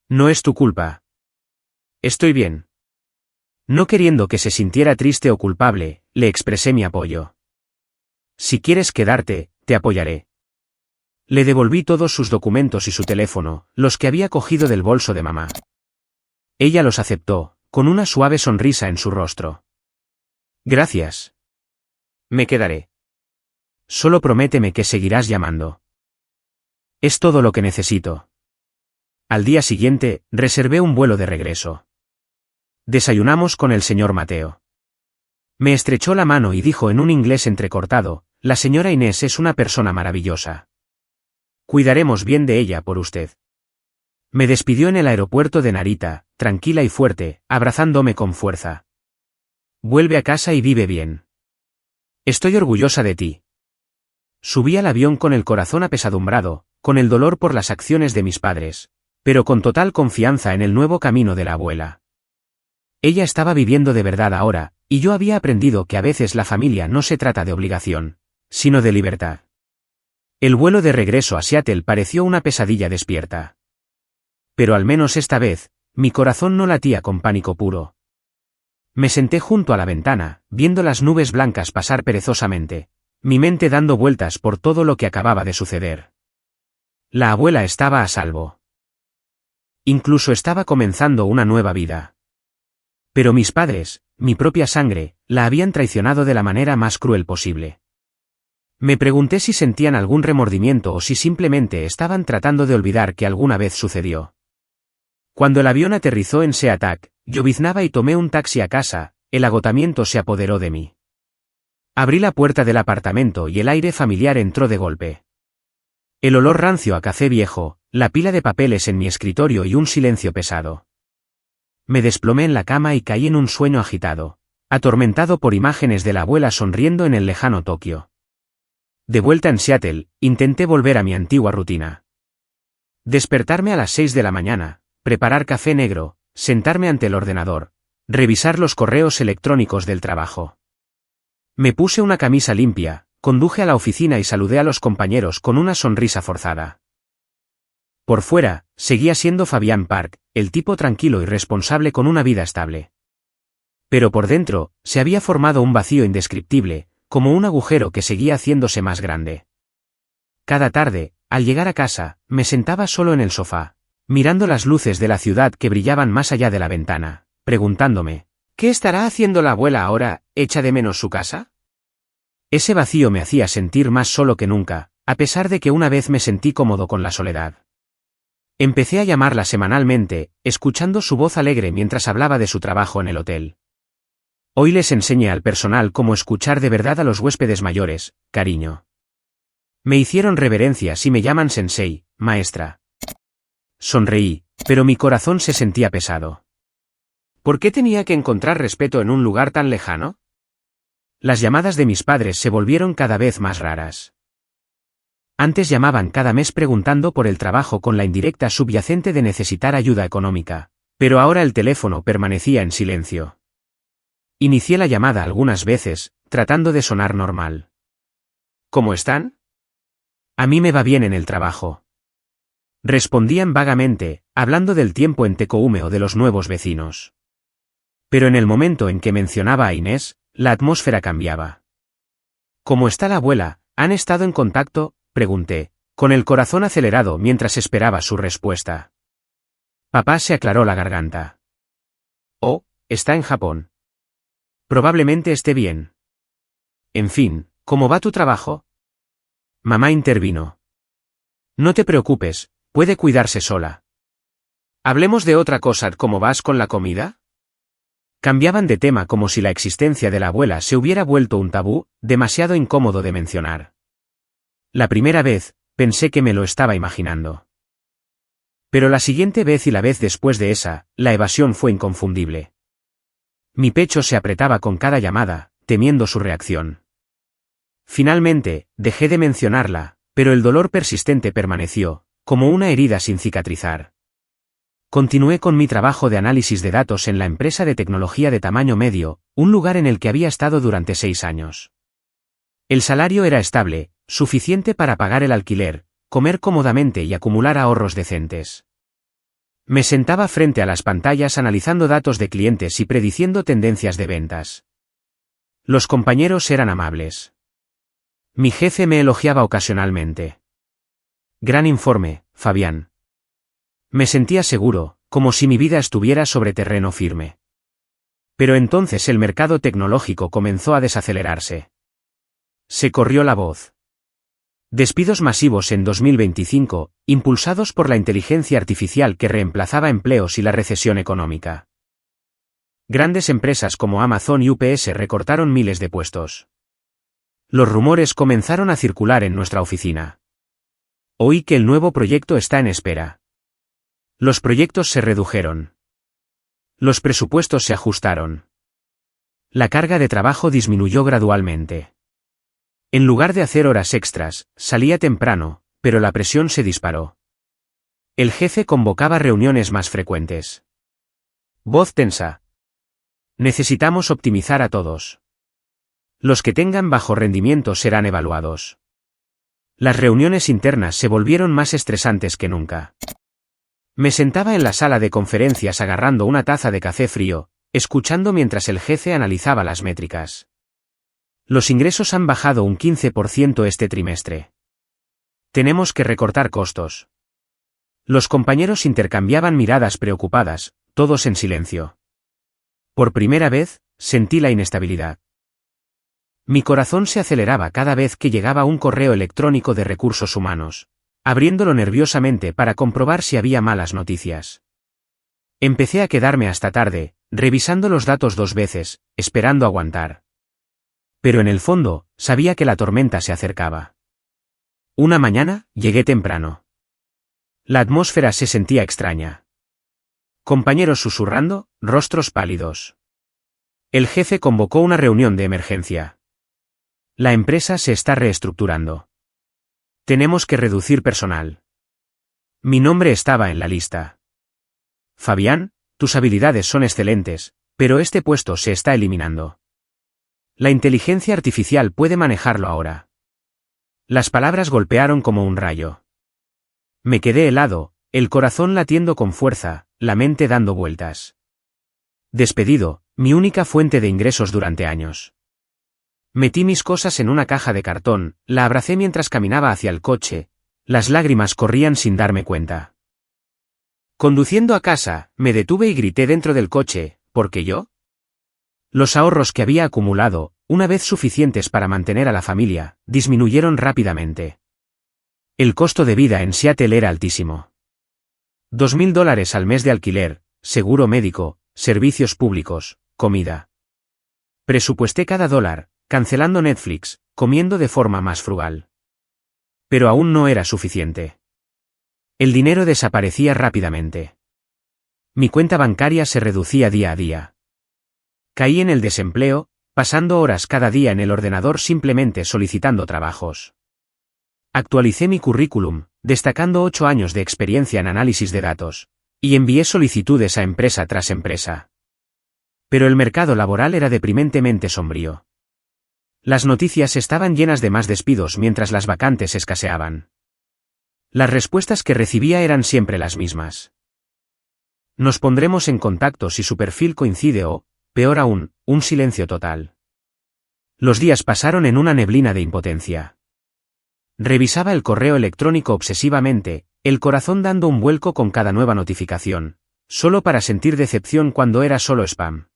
No es tu culpa. Estoy bien. No queriendo que se sintiera triste o culpable, le expresé mi apoyo. Si quieres quedarte, te apoyaré. Le devolví todos sus documentos y su teléfono, los que había cogido del bolso de mamá. Ella los aceptó, con una suave sonrisa en su rostro. Gracias. Me quedaré. Solo prométeme que seguirás llamando. Es todo lo que necesito. Al día siguiente, reservé un vuelo de regreso. Desayunamos con el señor Mateo. Me estrechó la mano y dijo en un inglés entrecortado, la señora Inés es una persona maravillosa. Cuidaremos bien de ella por usted. Me despidió en el aeropuerto de Narita, tranquila y fuerte, abrazándome con fuerza. Vuelve a casa y vive bien. Estoy orgullosa de ti. Subí al avión con el corazón apesadumbrado, con el dolor por las acciones de mis padres, pero con total confianza en el nuevo camino de la abuela. Ella estaba viviendo de verdad ahora, y yo había aprendido que a veces la familia no se trata de obligación, sino de libertad. El vuelo de regreso a Seattle pareció una pesadilla despierta. Pero al menos esta vez, mi corazón no latía con pánico puro. Me senté junto a la ventana, viendo las nubes blancas pasar perezosamente, mi mente dando vueltas por todo lo que acababa de suceder. La abuela estaba a salvo. Incluso estaba comenzando una nueva vida. Pero mis padres, mi propia sangre, la habían traicionado de la manera más cruel posible. Me pregunté si sentían algún remordimiento o si simplemente estaban tratando de olvidar que alguna vez sucedió. Cuando el avión aterrizó en Seattle, lloviznaba y tomé un taxi a casa, el agotamiento se apoderó de mí. Abrí la puerta del apartamento y el aire familiar entró de golpe. El olor rancio a café viejo, la pila de papeles en mi escritorio y un silencio pesado. Me desplomé en la cama y caí en un sueño agitado, atormentado por imágenes de la abuela sonriendo en el lejano Tokio. De vuelta en Seattle, intenté volver a mi antigua rutina. Despertarme a las 6 de la mañana, preparar café negro, sentarme ante el ordenador, revisar los correos electrónicos del trabajo. Me puse una camisa limpia, conduje a la oficina y saludé a los compañeros con una sonrisa forzada. Por fuera, seguía siendo Fabián Park, el tipo tranquilo y responsable con una vida estable. Pero por dentro, se había formado un vacío indescriptible, como un agujero que seguía haciéndose más grande. Cada tarde, al llegar a casa, me sentaba solo en el sofá, mirando las luces de la ciudad que brillaban más allá de la ventana, preguntándome, ¿qué estará haciendo la abuela ahora? ¿Echa de menos su casa? Ese vacío me hacía sentir más solo que nunca, a pesar de que una vez me sentí cómodo con la soledad. Empecé a llamarla semanalmente, escuchando su voz alegre mientras hablaba de su trabajo en el hotel. Hoy les enseñé al personal cómo escuchar de verdad a los huéspedes mayores, cariño. Me hicieron reverencias y me llaman sensei, maestra. Sonreí, pero mi corazón se sentía pesado. ¿Por qué tenía que encontrar respeto en un lugar tan lejano? Las llamadas de mis padres se volvieron cada vez más raras. Antes llamaban cada mes preguntando por el trabajo con la indirecta subyacente de necesitar ayuda económica, pero ahora el teléfono permanecía en silencio. Inicié la llamada algunas veces, tratando de sonar normal. ¿Cómo están? A mí me va bien en el trabajo. Respondían vagamente, hablando del tiempo en Tecoume o de los nuevos vecinos. Pero en el momento en que mencionaba a Inés, la atmósfera cambiaba. ¿Cómo está la abuela? ¿Han estado en contacto?, pregunté, con el corazón acelerado mientras esperaba su respuesta. Papá se aclaró la garganta. Oh, está en Japón. Probablemente esté bien. En fin, ¿cómo va tu trabajo? Mamá intervino. No te preocupes, puede cuidarse sola. Hablemos de otra cosa. ¿Cómo vas con la comida? Cambiaban de tema como si la existencia de la abuela se hubiera vuelto un tabú, demasiado incómodo de mencionar. La primera vez, pensé que me lo estaba imaginando. Pero la siguiente vez y la vez después de esa, la evasión fue inconfundible. Mi pecho se apretaba con cada llamada, temiendo su reacción. Finalmente, dejé de mencionarla, pero el dolor persistente permaneció, como una herida sin cicatrizar. Continué con mi trabajo de análisis de datos en la empresa de tecnología de tamaño medio, un lugar en el que había estado durante 6 años. El salario era estable, suficiente para pagar el alquiler, comer cómodamente y acumular ahorros decentes. Me sentaba frente a las pantallas analizando datos de clientes y prediciendo tendencias de ventas. Los compañeros eran amables. Mi jefe me elogiaba ocasionalmente. Gran informe, Fabián. Me sentía seguro, como si mi vida estuviera sobre terreno firme. Pero entonces el mercado tecnológico comenzó a desacelerarse. Se corrió la voz. Despidos masivos en 2025, impulsados por la inteligencia artificial que reemplazaba empleos y la recesión económica. Grandes empresas como Amazon y UPS recortaron miles de puestos. Los rumores comenzaron a circular en nuestra oficina. Oí que el nuevo proyecto está en espera. Los proyectos se redujeron. Los presupuestos se ajustaron. La carga de trabajo disminuyó gradualmente. En lugar de hacer horas extras, salía temprano, pero la presión se disparó. El jefe convocaba reuniones más frecuentes. Voz tensa. Necesitamos optimizar a todos. Los que tengan bajo rendimiento serán evaluados. Las reuniones internas se volvieron más estresantes que nunca. Me sentaba en la sala de conferencias agarrando una taza de café frío, escuchando mientras el jefe analizaba las métricas. Los ingresos han bajado un 15% este trimestre. Tenemos que recortar costos. Los compañeros intercambiaban miradas preocupadas, todos en silencio. Por primera vez, sentí la inestabilidad. Mi corazón se aceleraba cada vez que llegaba un correo electrónico de recursos humanos, abriéndolo nerviosamente para comprobar si había malas noticias. Empecé a quedarme hasta tarde, revisando los datos 2 veces, esperando aguantar. Pero en el fondo, sabía que la tormenta se acercaba. Una mañana, llegué temprano. La atmósfera se sentía extraña. Compañeros susurrando, rostros pálidos. El jefe convocó una reunión de emergencia. La empresa se está reestructurando. Tenemos que reducir personal. Mi nombre estaba en la lista. Fabián, tus habilidades son excelentes, pero este puesto se está eliminando. La inteligencia artificial puede manejarlo ahora. Las palabras golpearon como un rayo. Me quedé helado, el corazón latiendo con fuerza, la mente dando vueltas. Despedido, mi única fuente de ingresos durante años. Metí mis cosas en una caja de cartón, la abracé mientras caminaba hacia el coche, las lágrimas corrían sin darme cuenta. Conduciendo a casa, me detuve y grité dentro del coche, ¿por qué yo? Los ahorros que había acumulado, una vez suficientes para mantener a la familia, disminuyeron rápidamente. El costo de vida en Seattle era altísimo. $2.000 al mes de alquiler, seguro médico, servicios públicos, comida. Presupuesté cada dólar, cancelando Netflix, comiendo de forma más frugal. Pero aún no era suficiente. El dinero desaparecía rápidamente. Mi cuenta bancaria se reducía día a día. Caí en el desempleo, pasando horas cada día en el ordenador simplemente solicitando trabajos. Actualicé mi currículum, destacando 8 años de experiencia en análisis de datos, y envié solicitudes a empresa tras empresa. Pero el mercado laboral era deprimentemente sombrío. Las noticias estaban llenas de más despidos mientras las vacantes escaseaban. Las respuestas que recibía eran siempre las mismas. Nos pondremos en contacto si su perfil coincide o, peor aún, un silencio total. Los días pasaron en una neblina de impotencia. Revisaba el correo electrónico obsesivamente, el corazón dando un vuelco con cada nueva notificación, solo para sentir decepción cuando era solo spam.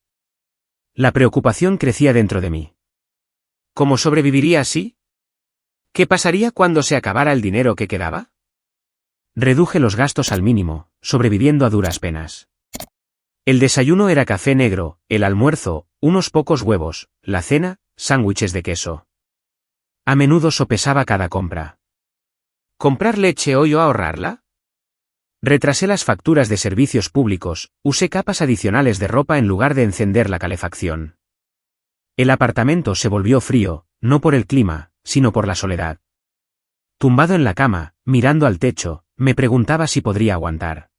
La preocupación crecía dentro de mí. ¿Cómo sobreviviría así? ¿Qué pasaría cuando se acabara el dinero que quedaba? Reduje los gastos al mínimo, sobreviviendo a duras penas. El desayuno era café negro, el almuerzo, unos pocos huevos, la cena, sándwiches de queso. A menudo sopesaba cada compra. ¿Comprar leche hoy o ahorrarla? Retrasé las facturas de servicios públicos, usé capas adicionales de ropa en lugar de encender la calefacción. El apartamento se volvió frío, no por el clima, sino por la soledad. Tumbado en la cama, mirando al techo, me preguntaba si podría aguantar.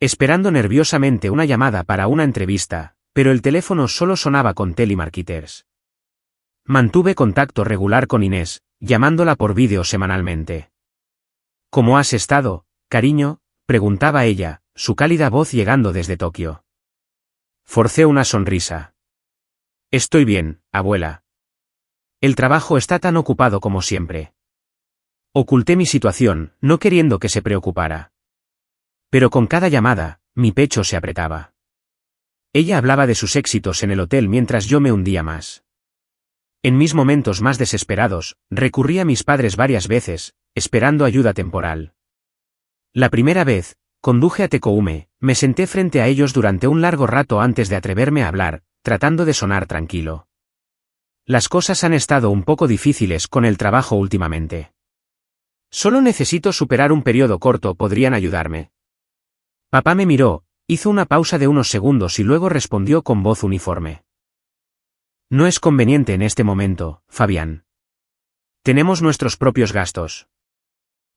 Esperando nerviosamente una llamada para una entrevista, pero el teléfono solo sonaba con telemarketers. Mantuve contacto regular con Inés, llamándola por vídeo semanalmente. ¿Cómo has estado, cariño?, preguntaba ella, su cálida voz llegando desde Tokio. Forcé una sonrisa. Estoy bien, abuela. El trabajo está tan ocupado como siempre. Oculté mi situación, no queriendo que se preocupara. Pero con cada llamada, mi pecho se apretaba. Ella hablaba de sus éxitos en el hotel mientras yo me hundía más. En mis momentos más desesperados, recurrí a mis padres varias veces, esperando ayuda temporal. La primera vez, conduje a Tekoume, me senté frente a ellos durante un largo rato antes de atreverme a hablar, tratando de sonar tranquilo. Las cosas han estado un poco difíciles con el trabajo últimamente. Solo necesito superar un periodo corto, ¿podrían ayudarme? Papá me miró, hizo una pausa de unos segundos y luego respondió con voz uniforme. No es conveniente en este momento, Fabián. Tenemos nuestros propios gastos.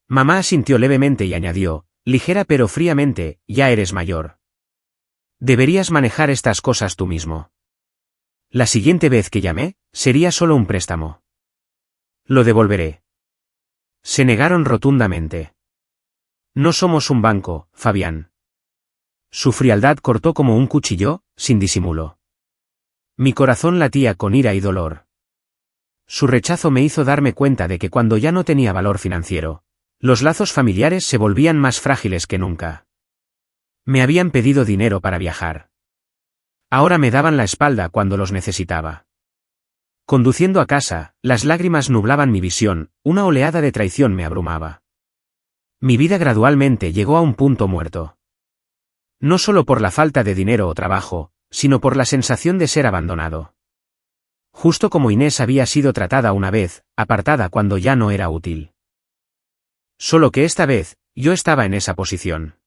Mamá asintió levemente y añadió, ligera pero fríamente, ya eres mayor. Deberías manejar estas cosas tú mismo. La siguiente vez que llamé, sería solo un préstamo. Lo devolveré. Se negaron rotundamente. No somos un banco, Fabián. Su frialdad cortó como un cuchillo, sin disimulo. Mi corazón latía con ira y dolor. Su rechazo me hizo darme cuenta de que cuando ya no tenía valor financiero, los lazos familiares se volvían más frágiles que nunca. Me habían pedido dinero para viajar. Ahora me daban la espalda cuando los necesitaba. Conduciendo a casa, las lágrimas nublaban mi visión, una oleada de traición me abrumaba. Mi vida gradualmente llegó a un punto muerto. No solo por la falta de dinero o trabajo, sino por la sensación de ser abandonado. Justo como Inés había sido tratada una vez, apartada cuando ya no era útil. Solo que esta vez, yo estaba en esa posición.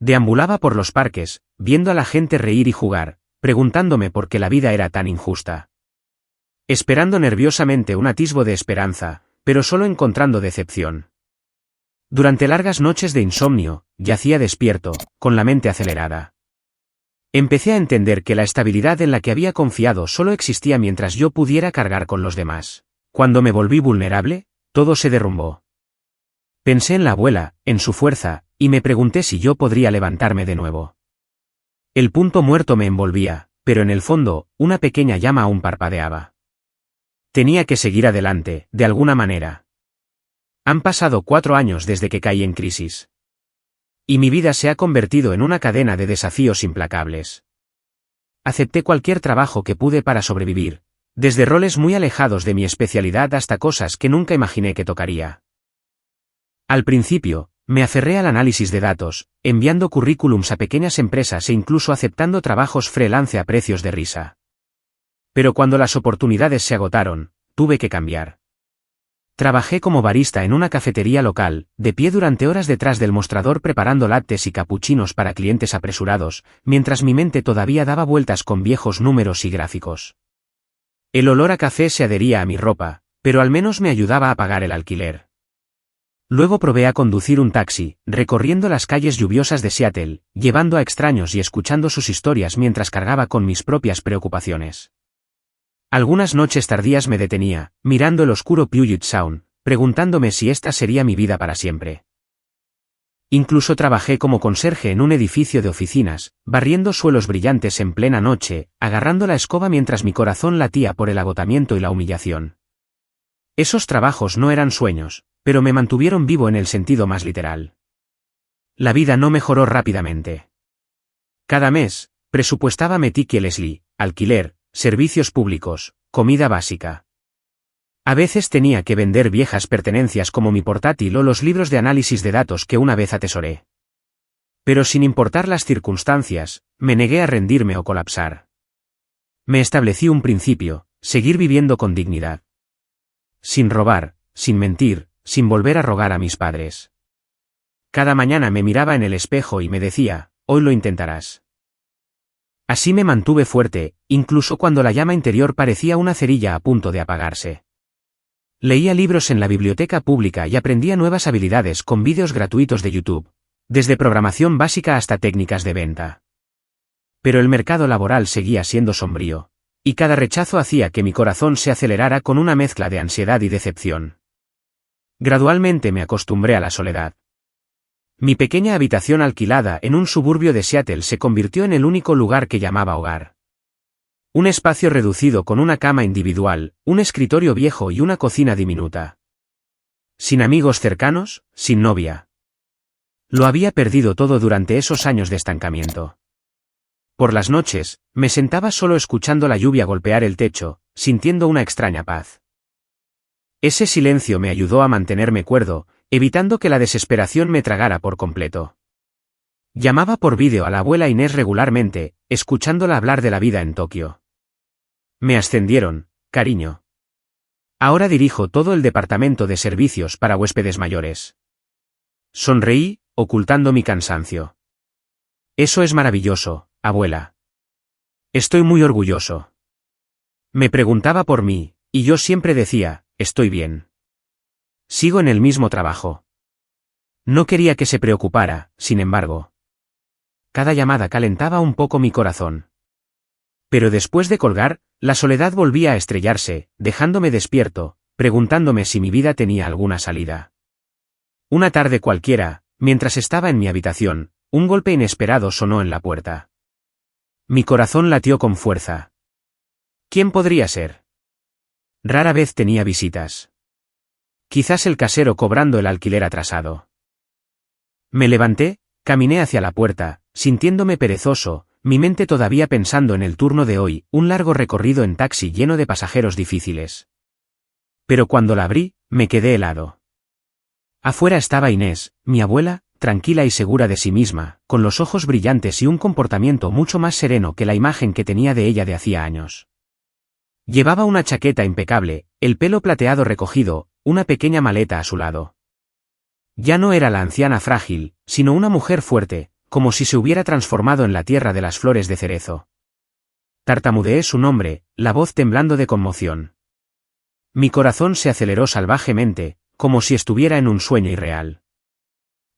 Deambulaba por los parques, viendo a la gente reír y jugar, preguntándome por qué la vida era tan injusta. Esperando nerviosamente un atisbo de esperanza, pero solo encontrando decepción. Durante largas noches de insomnio, yacía despierto, con la mente acelerada. Empecé a entender que la estabilidad en la que había confiado solo existía mientras yo pudiera cargar con los demás. Cuando me volví vulnerable, todo se derrumbó. Pensé en la abuela, en su fuerza, y me pregunté si yo podría levantarme de nuevo. El punto muerto me envolvía, pero en el fondo, una pequeña llama aún parpadeaba. Tenía que seguir adelante, de alguna manera. Han pasado 4 años desde que caí en crisis. Y mi vida se ha convertido en una cadena de desafíos implacables. Acepté cualquier trabajo que pude para sobrevivir, desde roles muy alejados de mi especialidad hasta cosas que nunca imaginé que tocaría. Al principio, me aferré al análisis de datos, enviando currículums a pequeñas empresas e incluso aceptando trabajos freelance a precios de risa. Pero cuando las oportunidades se agotaron, tuve que cambiar. Trabajé como barista en una cafetería local, de pie durante horas detrás del mostrador preparando lattes y capuchinos para clientes apresurados, mientras mi mente todavía daba vueltas con viejos números y gráficos. El olor a café se adhería a mi ropa, pero al menos me ayudaba a pagar el alquiler. Luego probé a conducir un taxi, recorriendo las calles lluviosas de Seattle, llevando a extraños y escuchando sus historias mientras cargaba con mis propias preocupaciones. Algunas noches tardías me detenía, mirando el oscuro Puget Sound, preguntándome si esta sería mi vida para siempre. Incluso trabajé como conserje en un edificio de oficinas, barriendo suelos brillantes en plena noche, agarrando la escoba mientras mi corazón latía por el agotamiento y la humillación. Esos trabajos no eran sueños, pero me mantuvieron vivo en el sentido más literal. La vida no mejoró rápidamente. Cada mes, presupuestaba meticulously, alquiler, servicios públicos, comida básica. A veces tenía que vender viejas pertenencias como mi portátil o los libros de análisis de datos que una vez atesoré. Pero sin importar las circunstancias, me negué a rendirme o colapsar. Me establecí un principio: seguir viviendo con dignidad. Sin robar, sin mentir, sin volver a rogar a mis padres. Cada mañana me miraba en el espejo y me decía: hoy lo intentarás. Así me mantuve fuerte, incluso cuando la llama interior parecía una cerilla a punto de apagarse. Leía libros en la biblioteca pública y aprendía nuevas habilidades con vídeos gratuitos de YouTube, desde programación básica hasta técnicas de venta. Pero el mercado laboral seguía siendo sombrío, y cada rechazo hacía que mi corazón se acelerara con una mezcla de ansiedad y decepción. Gradualmente me acostumbré a la soledad. Mi pequeña habitación alquilada en un suburbio de Seattle se convirtió en el único lugar que llamaba hogar. Un espacio reducido con una cama individual, un escritorio viejo y una cocina diminuta. Sin amigos cercanos, sin novia. Lo había perdido todo durante esos años de estancamiento. Por las noches, me sentaba solo escuchando la lluvia golpear el techo, sintiendo una extraña paz. Ese silencio me ayudó a mantenerme cuerdo, evitando que la desesperación me tragara por completo. Llamaba por vídeo a la abuela Inés regularmente, escuchándola hablar de la vida en Tokio. Me ascendieron, cariño. Ahora dirijo todo el departamento de servicios para huéspedes mayores. Sonreí, ocultando mi cansancio. Eso es maravilloso, abuela. Estoy muy orgulloso. Me preguntaba por mí, y yo siempre decía: estoy bien. Sigo en el mismo trabajo. No quería que se preocupara, sin embargo. Cada llamada calentaba un poco mi corazón. Pero después de colgar, la soledad volvía a estrellarse, dejándome despierto, preguntándome si mi vida tenía alguna salida. Una tarde cualquiera, mientras estaba en mi habitación, un golpe inesperado sonó en la puerta. Mi corazón latió con fuerza. ¿Quién podría ser? Rara vez tenía visitas. Quizás el casero cobrando el alquiler atrasado. Me levanté, caminé hacia la puerta, sintiéndome perezoso, mi mente todavía pensando en el turno de hoy, un largo recorrido en taxi lleno de pasajeros difíciles. Pero cuando la abrí, me quedé helado. Afuera estaba Inés, mi abuela, tranquila y segura de sí misma, con los ojos brillantes y un comportamiento mucho más sereno que la imagen que tenía de ella de hacía años. Llevaba una chaqueta impecable, el pelo plateado recogido, una pequeña maleta a su lado. Ya no era la anciana frágil, sino una mujer fuerte, como si se hubiera transformado en la tierra de las flores de cerezo. Tartamudeé su nombre, la voz temblando de conmoción. Mi corazón se aceleró salvajemente, como si estuviera en un sueño irreal.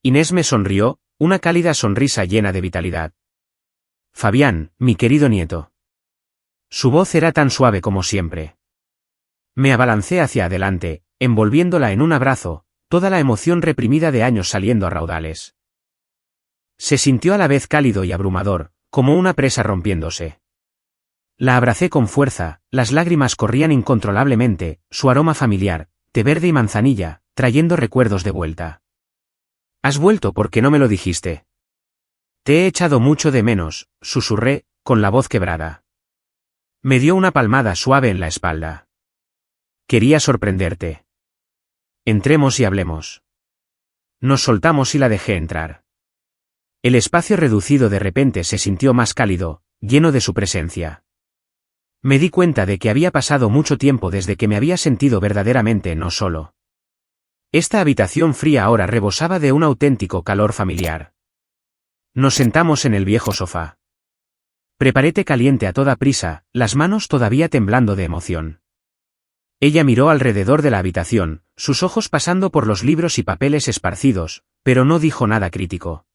Inés me sonrió, una cálida sonrisa llena de vitalidad. Fabián, mi querido nieto. Su voz era tan suave como siempre. Me abalancé hacia adelante, envolviéndola en un abrazo, toda la emoción reprimida de años saliendo a raudales. Se sintió a la vez cálido y abrumador, como una presa rompiéndose. La abracé con fuerza, las lágrimas corrían incontrolablemente, su aroma familiar, té verde y manzanilla, trayendo recuerdos de vuelta. «Has vuelto porque no me lo dijiste». «Te he echado mucho de menos», susurré, con la voz quebrada. Me dio una palmada suave en la espalda. «Quería sorprenderte. Entremos y hablemos». Nos soltamos y la dejé entrar. El espacio reducido de repente se sintió más cálido, lleno de su presencia. Me di cuenta de que había pasado mucho tiempo desde que me había sentido verdaderamente no solo. Esta habitación fría ahora rebosaba de un auténtico calor familiar. Nos sentamos en el viejo sofá. Preparé té caliente a toda prisa, las manos todavía temblando de emoción. Ella miró alrededor de la habitación, sus ojos pasando por los libros y papeles esparcidos, pero no dijo nada crítico.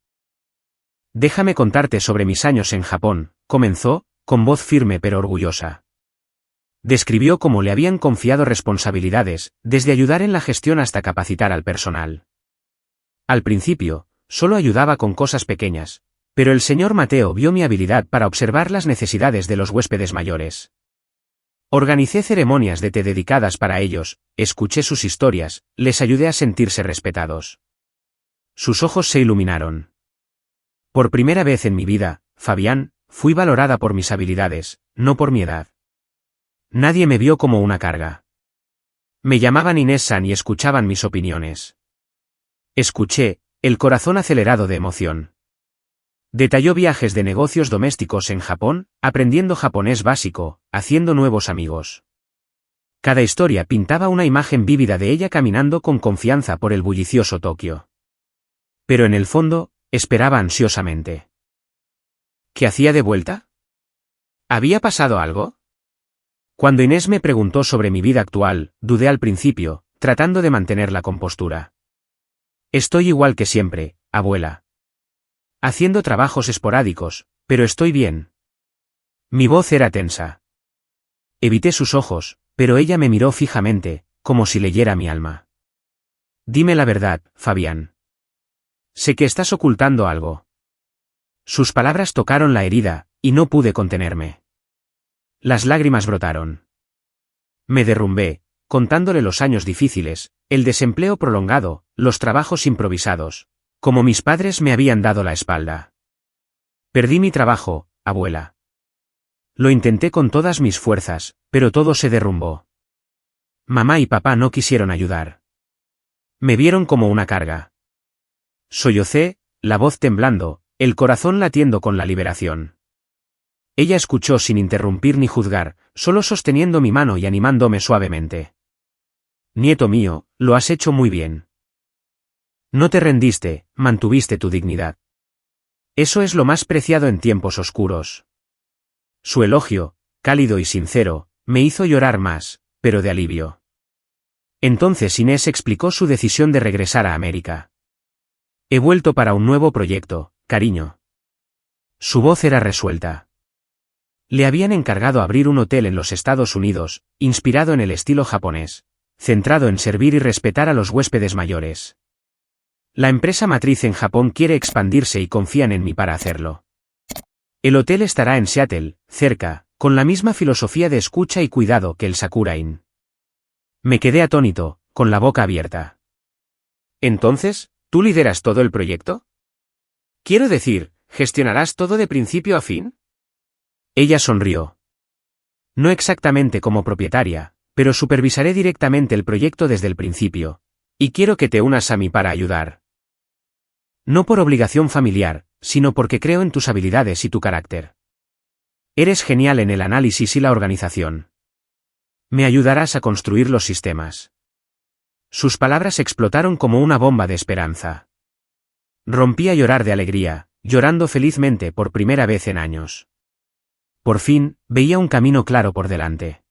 Déjame contarte sobre mis años en Japón, comenzó, con voz firme pero orgullosa. Describió cómo le habían confiado responsabilidades, desde ayudar en la gestión hasta capacitar al personal. Al principio, solo ayudaba con cosas pequeñas, pero el señor Mateo vio mi habilidad para observar las necesidades de los huéspedes mayores. Organicé ceremonias de té dedicadas para ellos, escuché sus historias, les ayudé a sentirse respetados. Sus ojos se iluminaron. Por primera vez en mi vida, Fabián, fui valorada por mis habilidades, no por mi edad. Nadie me vio como una carga. Me llamaban Inés-san y escuchaban mis opiniones. Escuché, el corazón acelerado de emoción. Detalló viajes de negocios domésticos en Japón, aprendiendo japonés básico, haciendo nuevos amigos. Cada historia pintaba una imagen vívida de ella caminando con confianza por el bullicioso Tokio. Pero en el fondo, esperaba ansiosamente. ¿Qué hacía de vuelta? ¿Había pasado algo? Cuando Inés me preguntó sobre mi vida actual, dudé al principio, tratando de mantener la compostura. Estoy igual que siempre, abuela. Haciendo trabajos esporádicos, pero estoy bien. Mi voz era tensa. Evité sus ojos, pero ella me miró fijamente, como si leyera mi alma. Dime la verdad, Fabián. Sé que estás ocultando algo. Sus palabras tocaron la herida, y no pude contenerme. Las lágrimas brotaron. Me derrumbé, contándole los años difíciles, el desempleo prolongado, los trabajos improvisados. Como mis padres me habían dado la espalda. Perdí mi trabajo, abuela. Lo intenté con todas mis fuerzas, pero todo se derrumbó. Mamá y papá no quisieron ayudar. Me vieron como una carga. Sollocé, la voz temblando, el corazón latiendo con la liberación. Ella escuchó sin interrumpir ni juzgar, solo sosteniendo mi mano y animándome suavemente. Nieto mío, lo has hecho muy bien. No te rendiste, mantuviste tu dignidad. Eso es lo más preciado en tiempos oscuros. Su elogio, cálido y sincero, me hizo llorar más, pero de alivio. Entonces Inés explicó su decisión de regresar a América. He vuelto para un nuevo proyecto, cariño. Su voz era resuelta. Le habían encargado abrir un hotel en los Estados Unidos, inspirado en el estilo japonés, centrado en servir y respetar a los huéspedes mayores. La empresa matriz en Japón quiere expandirse y confían en mí para hacerlo. El hotel estará en Seattle, cerca, con la misma filosofía de escucha y cuidado que el Sakura Inn. Me quedé atónito, con la boca abierta. Entonces, ¿tú lideras todo el proyecto? Quiero decir, ¿gestionarás todo de principio a fin? Ella sonrió. No exactamente como propietaria, pero supervisaré directamente el proyecto desde el principio. Y quiero que te unas a mí para ayudar. No por obligación familiar, sino porque creo en tus habilidades y tu carácter. Eres genial en el análisis y la organización. Me ayudarás a construir los sistemas. Sus palabras explotaron como una bomba de esperanza. Rompí a llorar de alegría, llorando felizmente por primera vez en años. Por fin, veía un camino claro por delante.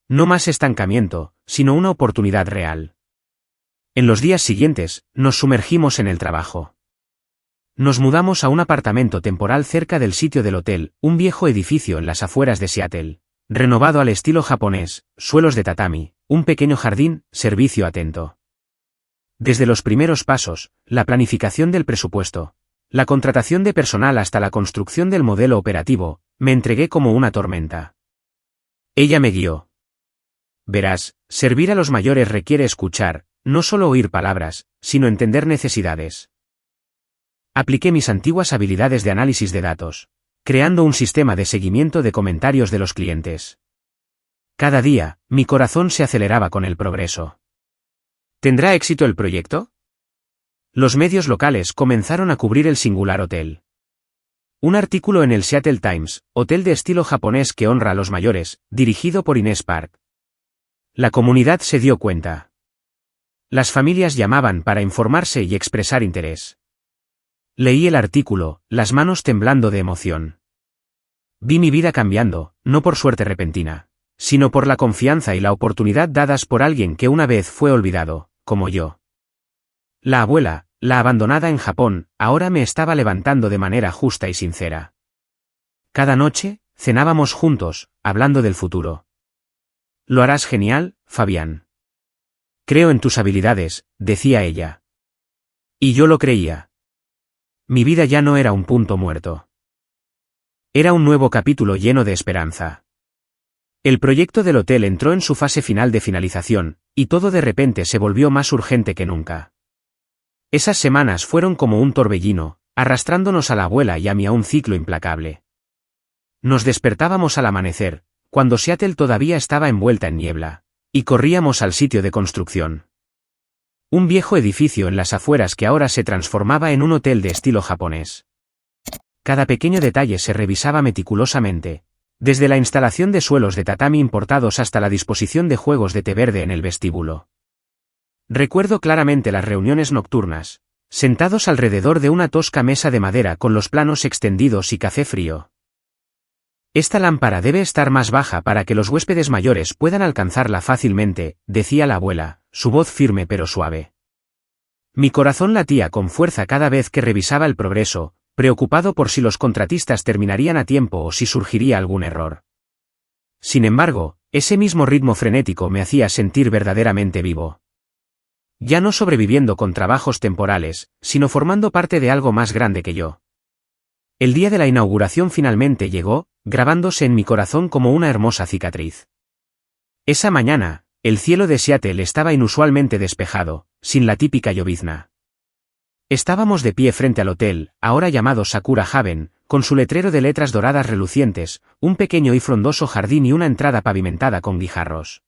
No más estancamiento, sino una oportunidad real. En los días siguientes, nos sumergimos en el trabajo. Nos mudamos a un apartamento temporal cerca del sitio del hotel, un viejo edificio en las afueras de Seattle, renovado al estilo japonés, suelos de tatami, un pequeño jardín, servicio atento. Desde los primeros pasos, la planificación del presupuesto, la contratación de personal hasta la construcción del modelo operativo, me entregué como una tormenta. Ella me guió. Verás, servir a los mayores requiere escuchar, no solo oír palabras, sino entender necesidades. Apliqué mis antiguas habilidades de análisis de datos, creando un sistema de seguimiento de comentarios de los clientes. Cada día, mi corazón se aceleraba con el progreso. ¿Tendrá éxito el proyecto? Los medios locales comenzaron a cubrir el singular hotel. Un artículo en el Seattle Times, hotel de estilo japonés que honra a los mayores, dirigido por Inés Park. La comunidad se dio cuenta. Las familias llamaban para informarse y expresar interés. Leí el artículo, las manos temblando de emoción. Vi mi vida cambiando, no por suerte repentina, sino por la confianza y la oportunidad dadas por alguien que una vez fue olvidado, como yo. La abuela, la abandonada en Japón, ahora me estaba levantando de manera justa y sincera. Cada noche, cenábamos juntos, hablando del futuro. Lo harás genial, Fabián. Creo en tus habilidades, decía ella. Y yo lo creía. Mi vida ya no era un punto muerto. Era un nuevo capítulo lleno de esperanza. El proyecto del hotel entró en su fase final de finalización, y todo de repente se volvió más urgente que nunca. Esas semanas fueron como un torbellino, arrastrándonos a la abuela y a mí a un ciclo implacable. Nos despertábamos al amanecer, cuando Seattle todavía estaba envuelta en niebla, y corríamos al sitio de construcción. Un viejo edificio en las afueras que ahora se transformaba en un hotel de estilo japonés. Cada pequeño detalle se revisaba meticulosamente, desde la instalación de suelos de tatami importados hasta la disposición de juegos de té verde en el vestíbulo. Recuerdo claramente las reuniones nocturnas, sentados alrededor de una tosca mesa de madera con los planos extendidos y café frío. Esta lámpara debe estar más baja para que los huéspedes mayores puedan alcanzarla fácilmente, decía la abuela, su voz firme pero suave. Mi corazón latía con fuerza cada vez que revisaba el progreso, preocupado por si los contratistas terminarían a tiempo o si surgiría algún error. Sin embargo, ese mismo ritmo frenético me hacía sentir verdaderamente vivo. Ya no sobreviviendo con trabajos temporales, sino formando parte de algo más grande que yo. El día de la inauguración finalmente llegó, grabándose en mi corazón como una hermosa cicatriz. Esa mañana, el cielo de Seattle estaba inusualmente despejado, sin la típica llovizna. Estábamos de pie frente al hotel, ahora llamado Sakura Haven, con su letrero de letras doradas relucientes, un pequeño y frondoso jardín y una entrada pavimentada con guijarros.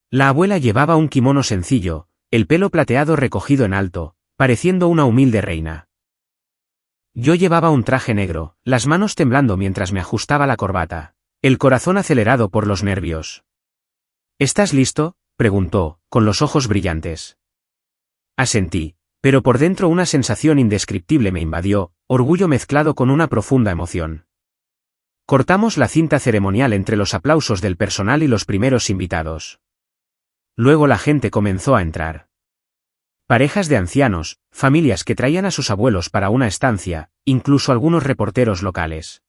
La abuela llevaba un kimono sencillo, el pelo plateado recogido en alto, pareciendo una humilde reina. Yo llevaba un traje negro, las manos temblando mientras me ajustaba la corbata, el corazón acelerado por los nervios. ¿Estás listo?, preguntó, con los ojos brillantes. Asentí, pero por dentro una sensación indescriptible me invadió, orgullo mezclado con una profunda emoción. Cortamos la cinta ceremonial entre los aplausos del personal y los primeros invitados. Luego la gente comenzó a entrar. Parejas de ancianos, familias que traían a sus abuelos para una estancia, incluso algunos reporteros locales.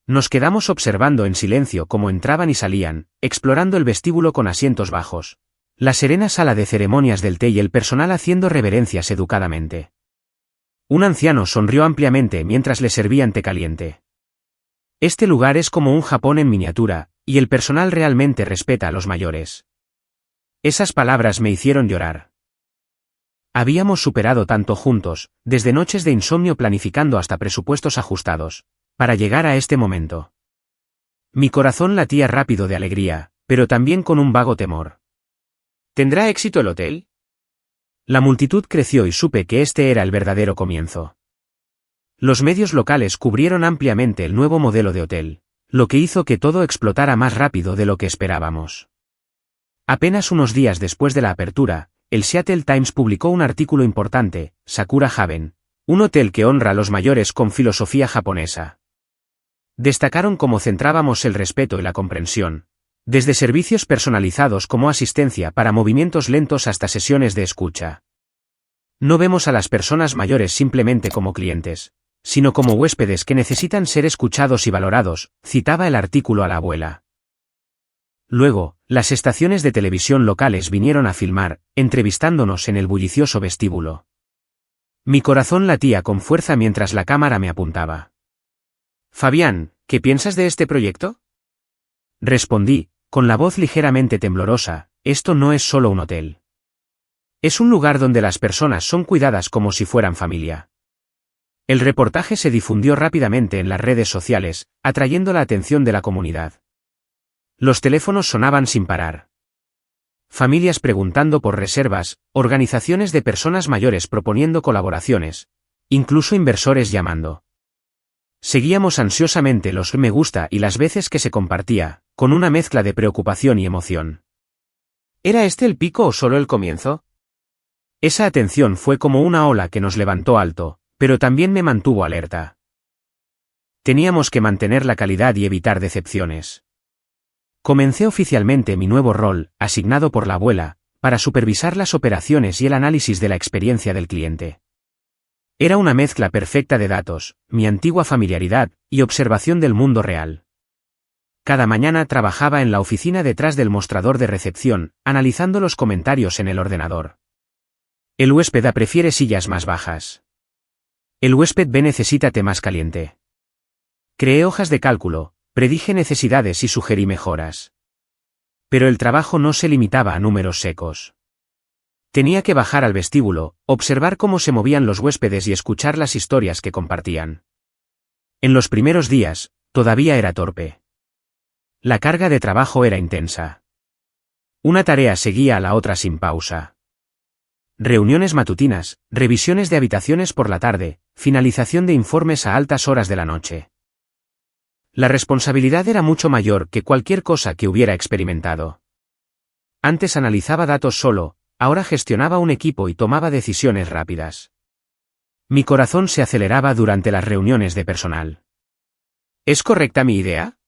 Nos quedamos observando en silencio cómo entraban y salían, explorando el vestíbulo con asientos bajos, la serena sala de ceremonias del té y el personal haciendo reverencias educadamente. Un anciano sonrió ampliamente mientras le servían té caliente. Este lugar es como un Japón en miniatura, y el personal realmente respeta a los mayores. Esas palabras me hicieron llorar. Habíamos superado tanto juntos, desde noches de insomnio planificando hasta presupuestos ajustados, para llegar a este momento. Mi corazón latía rápido de alegría, pero también con un vago temor. ¿Tendrá éxito el hotel? La multitud creció y supe que este era el verdadero comienzo. Los medios locales cubrieron ampliamente el nuevo modelo de hotel, lo que hizo que todo explotara más rápido de lo que esperábamos. Apenas unos días después de la apertura, el Seattle Times publicó un artículo importante, Sakura Haven, un hotel que honra a los mayores con filosofía japonesa. Destacaron cómo centrábamos el respeto y la comprensión, desde servicios personalizados como asistencia para movimientos lentos hasta sesiones de escucha. No vemos a las personas mayores simplemente como clientes, sino como huéspedes que necesitan ser escuchados y valorados, citaba el artículo a la abuela. Luego, las estaciones de televisión locales vinieron a filmar, entrevistándonos en el bullicioso vestíbulo. Mi corazón latía con fuerza mientras la cámara me apuntaba. Fabián, ¿qué piensas de este proyecto? Respondí, con la voz ligeramente temblorosa, esto no es solo un hotel. Es un lugar donde las personas son cuidadas como si fueran familia. El reportaje se difundió rápidamente en las redes sociales, atrayendo la atención de la comunidad. Los teléfonos sonaban sin parar. Familias preguntando por reservas, organizaciones de personas mayores proponiendo colaboraciones, incluso inversores llamando. Seguíamos ansiosamente los me gusta y las veces que se compartía, con una mezcla de preocupación y emoción. ¿Era este el pico o solo el comienzo? Esa atención fue como una ola que nos levantó alto, pero también me mantuvo alerta. Teníamos que mantener la calidad y evitar decepciones. Comencé oficialmente mi nuevo rol, asignado por la abuela, para supervisar las operaciones y el análisis de la experiencia del cliente. Era una mezcla perfecta de datos, mi antigua familiaridad y observación del mundo real. Cada mañana trabajaba en la oficina detrás del mostrador de recepción, analizando los comentarios en el ordenador. El huésped A prefiere sillas más bajas. El huésped B necesita té más caliente. Creé hojas de cálculo, predije necesidades y sugerí mejoras. Pero el trabajo no se limitaba a números secos. Tenía que bajar al vestíbulo, observar cómo se movían los huéspedes y escuchar las historias que compartían. En los primeros días, todavía era torpe. La carga de trabajo era intensa. Una tarea seguía a la otra sin pausa. Reuniones matutinas, revisiones de habitaciones por la tarde, finalización de informes a altas horas de la noche. La responsabilidad era mucho mayor que cualquier cosa que hubiera experimentado. Antes analizaba datos solo, ahora gestionaba un equipo y tomaba decisiones rápidas. Mi corazón se aceleraba durante las reuniones de personal. ¿Es correcta mi idea?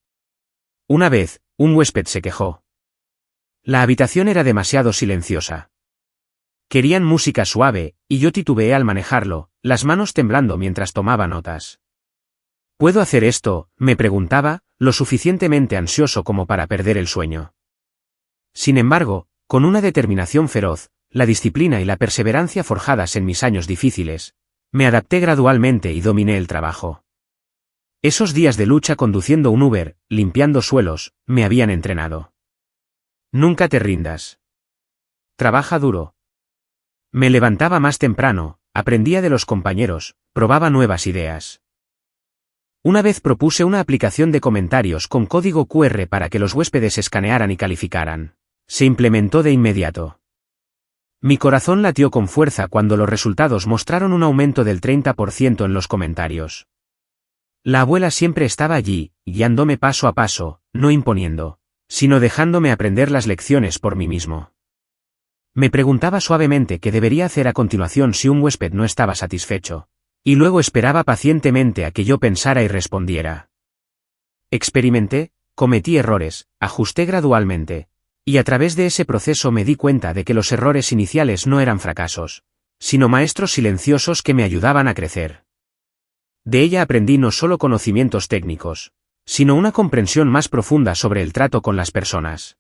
Una vez, un huésped se quejó. La habitación era demasiado silenciosa. Querían música suave, y yo titubeé al manejarlo, las manos temblando mientras tomaba notas. ¿Puedo hacer esto?, me preguntaba, lo suficientemente ansioso como para perder el sueño. Sin embargo, con una determinación feroz, la disciplina y la perseverancia forjadas en mis años difíciles, me adapté gradualmente y dominé el trabajo. Esos días de lucha conduciendo un Uber, limpiando suelos, me habían entrenado. Nunca te rindas. Trabaja duro. Me levantaba más temprano, aprendía de los compañeros, probaba nuevas ideas. Una vez propuse una aplicación de comentarios con código QR para que los huéspedes escanearan y calificaran. Se implementó de inmediato. Mi corazón latió con fuerza cuando los resultados mostraron un aumento del 30% en los comentarios. La abuela siempre estaba allí, guiándome paso a paso, no imponiendo, sino dejándome aprender las lecciones por mí mismo. Me preguntaba suavemente qué debería hacer a continuación si un huésped no estaba satisfecho. Y luego esperaba pacientemente a que yo pensara y respondiera. Experimenté, cometí errores, ajusté gradualmente, y a través de ese proceso me di cuenta de que los errores iniciales no eran fracasos, sino maestros silenciosos que me ayudaban a crecer. De ella aprendí no solo conocimientos técnicos, sino una comprensión más profunda sobre el trato con las personas.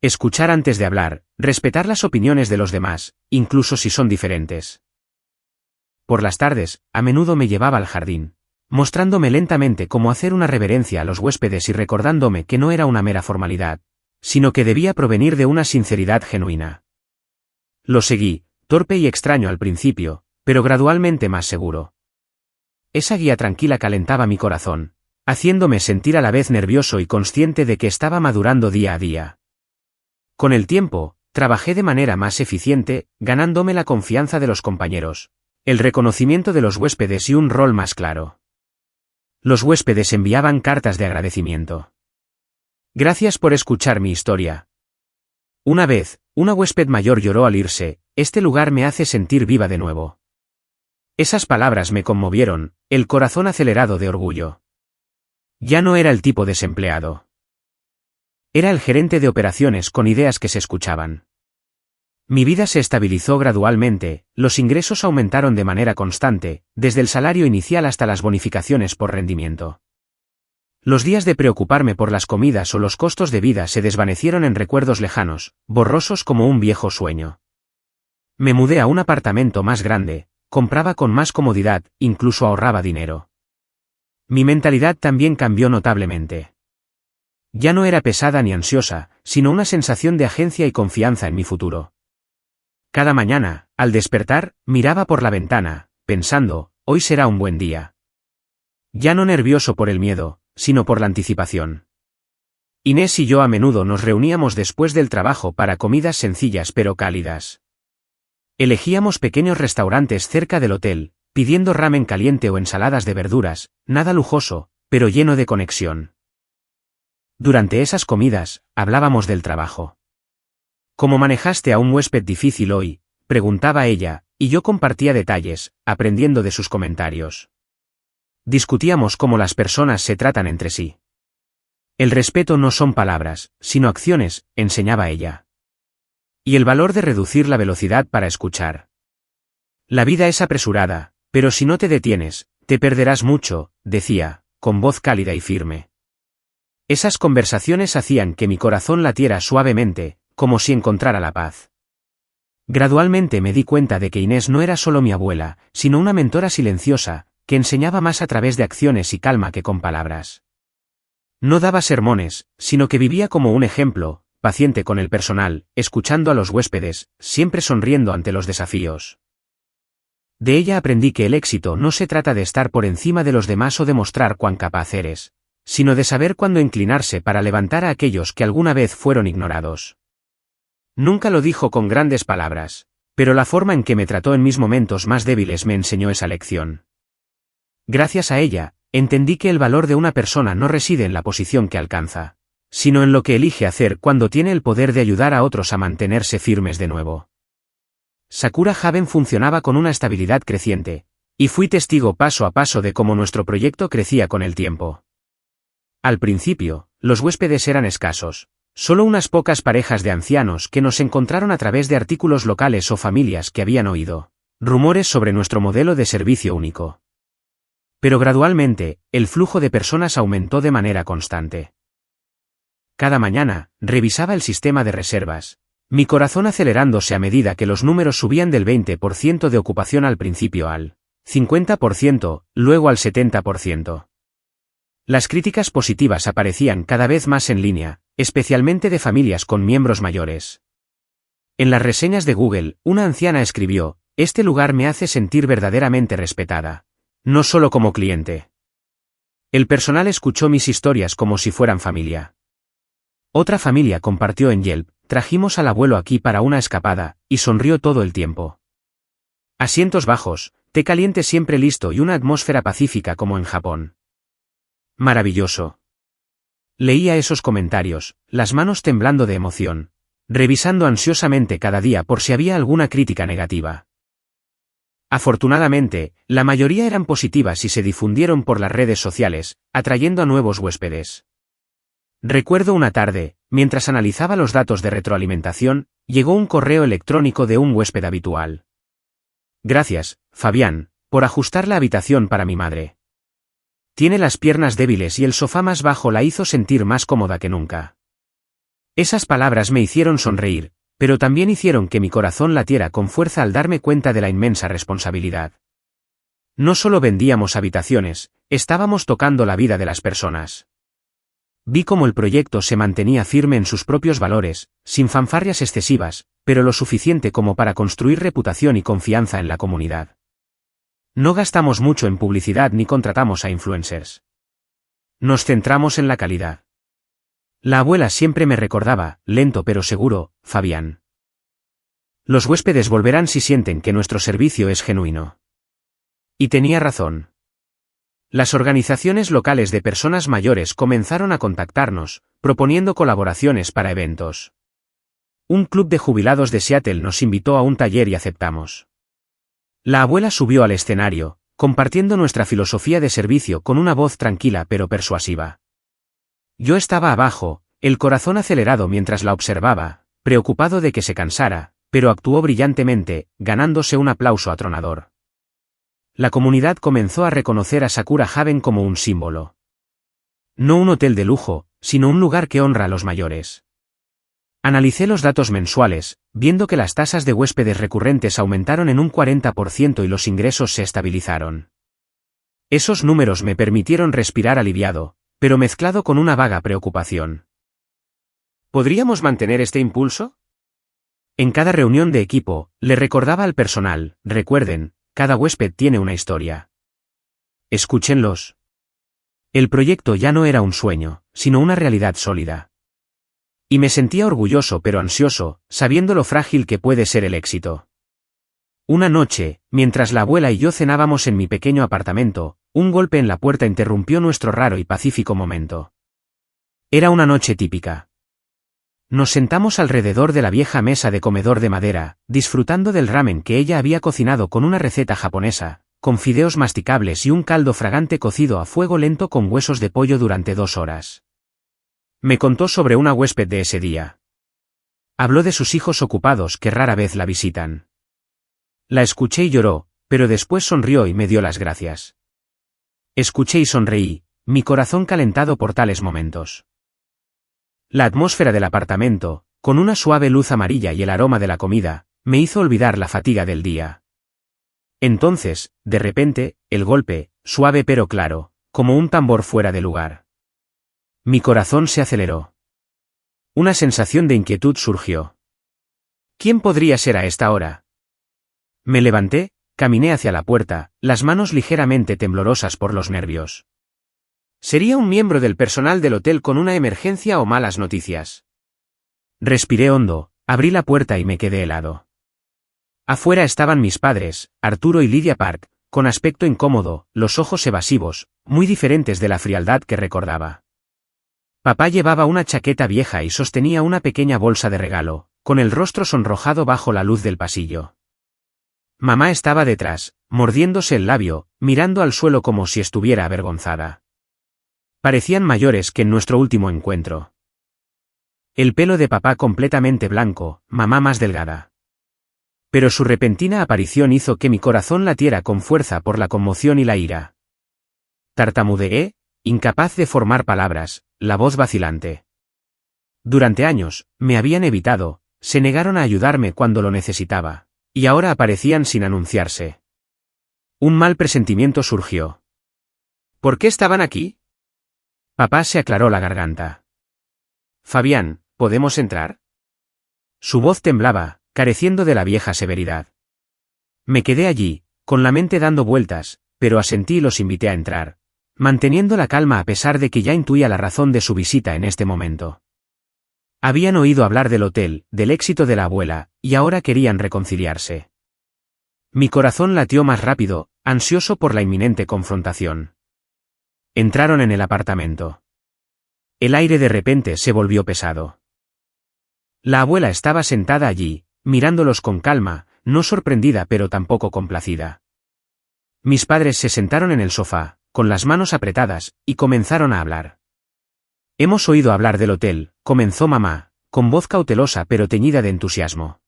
Escuchar antes de hablar, respetar las opiniones de los demás, incluso si son diferentes. Por las tardes, a menudo me llevaba al jardín, mostrándome lentamente cómo hacer una reverencia a los huéspedes y recordándome que no era una mera formalidad, sino que debía provenir de una sinceridad genuina. Lo seguí, torpe y extraño al principio, pero gradualmente más seguro. Esa guía tranquila calentaba mi corazón, haciéndome sentir a la vez nervioso y consciente de que estaba madurando día a día. Con el tiempo, trabajé de manera más eficiente, ganándome la confianza de los compañeros, el reconocimiento de los huéspedes y un rol más claro. Los huéspedes enviaban cartas de agradecimiento. Gracias por escuchar mi historia. Una vez, una huésped mayor lloró al irse, este lugar me hace sentir viva de nuevo. Esas palabras me conmovieron, el corazón acelerado de orgullo. Ya no era el tipo desempleado. Era el gerente de operaciones con ideas que se escuchaban. Mi vida se estabilizó gradualmente, los ingresos aumentaron de manera constante, desde el salario inicial hasta las bonificaciones por rendimiento. Los días de preocuparme por las comidas o los costos de vida se desvanecieron en recuerdos lejanos, borrosos como un viejo sueño. Me mudé a un apartamento más grande, compraba con más comodidad, incluso ahorraba dinero. Mi mentalidad también cambió notablemente. Ya no era pesada ni ansiosa, sino una sensación de agencia y confianza en mi futuro. Cada mañana, al despertar, miraba por la ventana, pensando, hoy será un buen día. Ya no nervioso por el miedo, sino por la anticipación. Inés y yo a menudo nos reuníamos después del trabajo para comidas sencillas pero cálidas. Elegíamos pequeños restaurantes cerca del hotel, pidiendo ramen caliente o ensaladas de verduras, nada lujoso, pero lleno de conexión. Durante esas comidas, hablábamos del trabajo. ¿Cómo manejaste a un huésped difícil hoy?, preguntaba ella, y yo compartía detalles, aprendiendo de sus comentarios. Discutíamos cómo las personas se tratan entre sí. El respeto no son palabras, sino acciones, enseñaba ella. Y el valor de reducir la velocidad para escuchar. La vida es apresurada, pero si no te detienes, te perderás mucho, decía, con voz cálida y firme. Esas conversaciones hacían que mi corazón latiera suavemente, como si encontrara la paz. Gradualmente me di cuenta de que Inés no era solo mi abuela, sino una mentora silenciosa, que enseñaba más a través de acciones y calma que con palabras. No daba sermones, sino que vivía como un ejemplo, paciente con el personal, escuchando a los huéspedes, siempre sonriendo ante los desafíos. De ella aprendí que el éxito no se trata de estar por encima de los demás o demostrar cuán capaz eres, sino de saber cuándo inclinarse para levantar a aquellos que alguna vez fueron ignorados. Nunca lo dijo con grandes palabras, pero la forma en que me trató en mis momentos más débiles me enseñó esa lección. Gracias a ella, entendí que el valor de una persona no reside en la posición que alcanza, sino en lo que elige hacer cuando tiene el poder de ayudar a otros a mantenerse firmes de nuevo. Sakura Haven funcionaba con una estabilidad creciente, y fui testigo paso a paso de cómo nuestro proyecto crecía con el tiempo. Al principio, los huéspedes eran escasos, solo unas pocas parejas de ancianos que nos encontraron a través de artículos locales o familias que habían oído rumores sobre nuestro modelo de servicio único. Pero gradualmente, el flujo de personas aumentó de manera constante. Cada mañana, revisaba el sistema de reservas, mi corazón acelerándose a medida que los números subían del 20% de ocupación al principio al 50%, luego al 70%. Las críticas positivas aparecían cada vez más en línea, especialmente de familias con miembros mayores. En las reseñas de Google, una anciana escribió: "Este lugar me hace sentir verdaderamente respetada, no solo como cliente". El personal escuchó mis historias como si fueran familia. Otra familia compartió en Yelp: "Trajimos al abuelo aquí para una escapada, y sonrió todo el tiempo". Asientos bajos, té caliente siempre listo y una atmósfera pacífica como en Japón. Maravilloso. Leía esos comentarios, las manos temblando de emoción, revisando ansiosamente cada día por si había alguna crítica negativa. Afortunadamente, la mayoría eran positivas y se difundieron por las redes sociales, atrayendo a nuevos huéspedes. Recuerdo una tarde, mientras analizaba los datos de retroalimentación, llegó un correo electrónico de un huésped habitual. "Gracias, Fabián, por ajustar la habitación para mi madre. Tiene las piernas débiles y el sofá más bajo la hizo sentir más cómoda que nunca". Esas palabras me hicieron sonreír, pero también hicieron que mi corazón latiera con fuerza al darme cuenta de la inmensa responsabilidad. No solo vendíamos habitaciones, estábamos tocando la vida de las personas. Vi cómo el proyecto se mantenía firme en sus propios valores, sin fanfarrias excesivas, pero lo suficiente como para construir reputación y confianza en la comunidad. No gastamos mucho en publicidad ni contratamos a influencers. Nos centramos en la calidad. La abuela siempre me recordaba: "Lento pero seguro, Fabián. Los huéspedes volverán si sienten que nuestro servicio es genuino". Y tenía razón. Las organizaciones locales de personas mayores comenzaron a contactarnos, proponiendo colaboraciones para eventos. Un club de jubilados de Seattle nos invitó a un taller y aceptamos. La abuela subió al escenario, compartiendo nuestra filosofía de servicio con una voz tranquila pero persuasiva. Yo estaba abajo, el corazón acelerado mientras la observaba, preocupado de que se cansara, pero actuó brillantemente, ganándose un aplauso atronador. La comunidad comenzó a reconocer a Sakura Haven como un símbolo. No un hotel de lujo, sino un lugar que honra a los mayores. Analicé los datos mensuales, viendo que las tasas de huéspedes recurrentes aumentaron en un 40% y los ingresos se estabilizaron. Esos números me permitieron respirar aliviado, pero mezclado con una vaga preocupación. ¿Podríamos mantener este impulso? En cada reunión de equipo, le recordaba al personal: recuerden, cada huésped tiene una historia. Escúchenlos. El proyecto ya no era un sueño, sino una realidad sólida. Y me sentía orgulloso pero ansioso, sabiendo lo frágil que puede ser el éxito. Una noche, mientras la abuela y yo cenábamos en mi pequeño apartamento, un golpe en la puerta interrumpió nuestro raro y pacífico momento. Era una noche típica. Nos sentamos alrededor de la vieja mesa de comedor de madera, disfrutando del ramen que ella había cocinado con una receta japonesa, con fideos masticables y un caldo fragante cocido a fuego lento con huesos de pollo durante 2 horas. Me contó sobre una huésped de ese día. Habló de sus hijos ocupados que rara vez la visitan. La escuché y lloró, pero después sonrió y me dio las gracias. Escuché y sonreí, mi corazón calentado por tales momentos. La atmósfera del apartamento, con una suave luz amarilla y el aroma de la comida, me hizo olvidar la fatiga del día. Entonces, de repente, el golpe, suave pero claro, como un tambor fuera de lugar. Mi corazón se aceleró. Una sensación de inquietud surgió. ¿Quién podría ser a esta hora? Me levanté, caminé hacia la puerta, las manos ligeramente temblorosas por los nervios. ¿Sería un miembro del personal del hotel con una emergencia o malas noticias? Respiré hondo, abrí la puerta y me quedé helado. Afuera estaban mis padres, Arturo y Lydia Park, con aspecto incómodo, los ojos evasivos, muy diferentes de la frialdad que recordaba. Papá llevaba una chaqueta vieja y sostenía una pequeña bolsa de regalo, con el rostro sonrojado bajo la luz del pasillo. Mamá estaba detrás, mordiéndose el labio, mirando al suelo como si estuviera avergonzada. Parecían mayores que en nuestro último encuentro. El pelo de papá completamente blanco, mamá más delgada. Pero su repentina aparición hizo que mi corazón latiera con fuerza por la conmoción y la ira. Tartamudeé, incapaz de formar palabras, la voz vacilante. Durante años, me habían evitado, se negaron a ayudarme cuando lo necesitaba, y ahora aparecían sin anunciarse. Un mal presentimiento surgió. ¿Por qué estaban aquí? Papá se aclaró la garganta. Fabián, ¿podemos entrar? Su voz temblaba, careciendo de la vieja severidad. Me quedé allí, con la mente dando vueltas, pero asentí y los invité a entrar, manteniendo la calma a pesar de que ya intuía la razón de su visita en este momento. Habían oído hablar del hotel, del éxito de la abuela, y ahora querían reconciliarse. Mi corazón latió más rápido, ansioso por la inminente confrontación. Entraron en el apartamento. El aire de repente se volvió pesado. La abuela estaba sentada allí, mirándolos con calma, no sorprendida pero tampoco complacida. Mis padres se sentaron en el sofá, con las manos apretadas, y comenzaron a hablar. Hemos oído hablar del hotel, comenzó mamá, con voz cautelosa pero teñida de entusiasmo.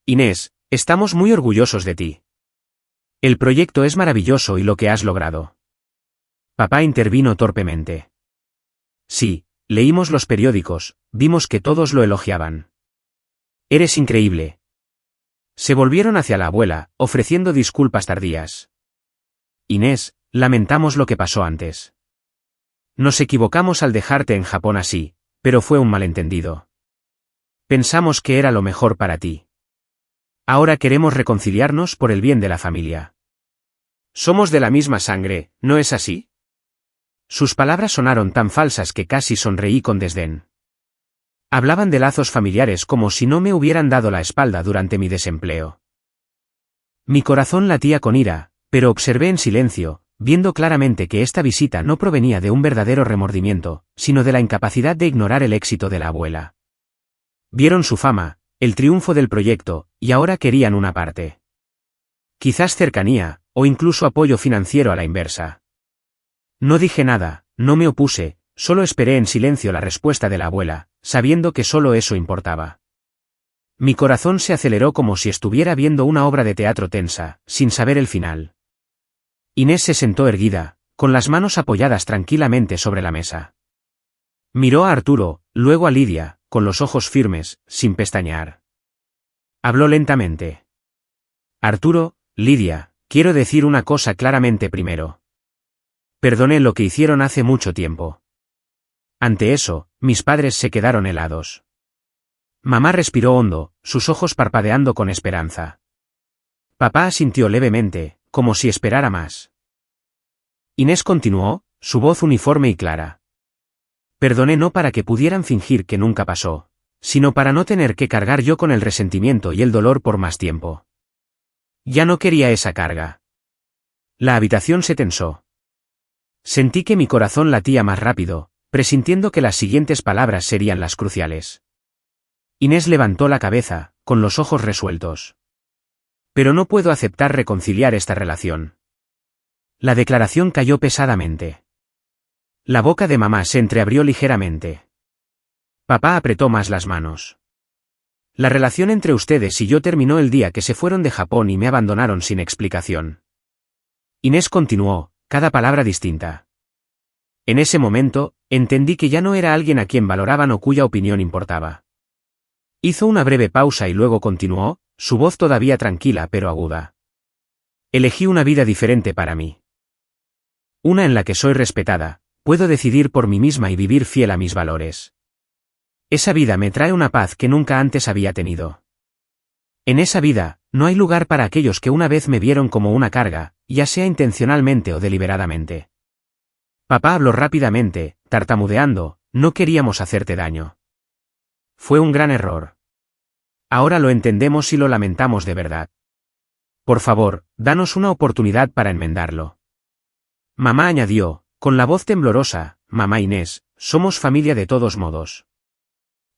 Inés, estamos muy orgullosos de ti. El proyecto es maravilloso y lo que has logrado. Papá intervino torpemente. Sí, leímos los periódicos, vimos que todos lo elogiaban. Eres increíble. Se volvieron hacia la abuela, ofreciendo disculpas tardías. Inés, lamentamos lo que pasó antes. Nos equivocamos al dejarte en Japón así, pero fue un malentendido. Pensamos que era lo mejor para ti. Ahora queremos reconciliarnos por el bien de la familia. Somos de la misma sangre, ¿no es así? Sus palabras sonaron tan falsas que casi sonreí con desdén. Hablaban de lazos familiares como si no me hubieran dado la espalda durante mi desempleo. Mi corazón latía con ira, pero observé en silencio, viendo claramente que esta visita no provenía de un verdadero remordimiento, sino de la incapacidad de ignorar el éxito de la abuela. Vieron su fama, el triunfo del proyecto, y ahora querían una parte. Quizás cercanía, o incluso apoyo financiero a la inversa. No dije nada, no me opuse, solo esperé en silencio la respuesta de la abuela, sabiendo que solo eso importaba. Mi corazón se aceleró como si estuviera viendo una obra de teatro tensa, sin saber el final. Inés se sentó erguida, con las manos apoyadas tranquilamente sobre la mesa. Miró a Arturo, luego a Lydia, con los ojos firmes, sin pestañear. Habló lentamente. Arturo, Lydia, quiero decir una cosa claramente primero. Perdoné lo que hicieron hace mucho tiempo. Ante eso, mis padres se quedaron helados. Mamá respiró hondo, sus ojos parpadeando con esperanza. Papá asintió levemente, como si esperara más. Inés continuó, su voz uniforme y clara. Perdoné no para que pudieran fingir que nunca pasó, sino para no tener que cargar yo con el resentimiento y el dolor por más tiempo. Ya no quería esa carga. La habitación se tensó. Sentí que mi corazón latía más rápido, presintiendo que las siguientes palabras serían las cruciales. Inés levantó la cabeza, con los ojos resueltos. Pero no puedo aceptar reconciliar esta relación. La declaración cayó pesadamente. La boca de mamá se entreabrió ligeramente. Papá apretó más las manos. La relación entre ustedes y yo terminó el día que se fueron de Japón y me abandonaron sin explicación. Inés continuó, cada palabra distinta. En ese momento, entendí que ya no era alguien a quien valoraban o cuya opinión importaba. Hizo una breve pausa y luego continuó, su voz todavía tranquila pero aguda. Elegí una vida diferente para mí. Una en la que soy respetada, puedo decidir por mí misma y vivir fiel a mis valores. Esa vida me trae una paz que nunca antes había tenido. En esa vida, no hay lugar para aquellos que una vez me vieron como una carga, ya sea intencionalmente o deliberadamente. Papá habló rápidamente, tartamudeando, no queríamos hacerte daño. Fue un gran error. Ahora lo entendemos y lo lamentamos de verdad. Por favor, danos una oportunidad para enmendarlo. Mamá añadió, con la voz temblorosa, mamá Inés, somos familia de todos modos.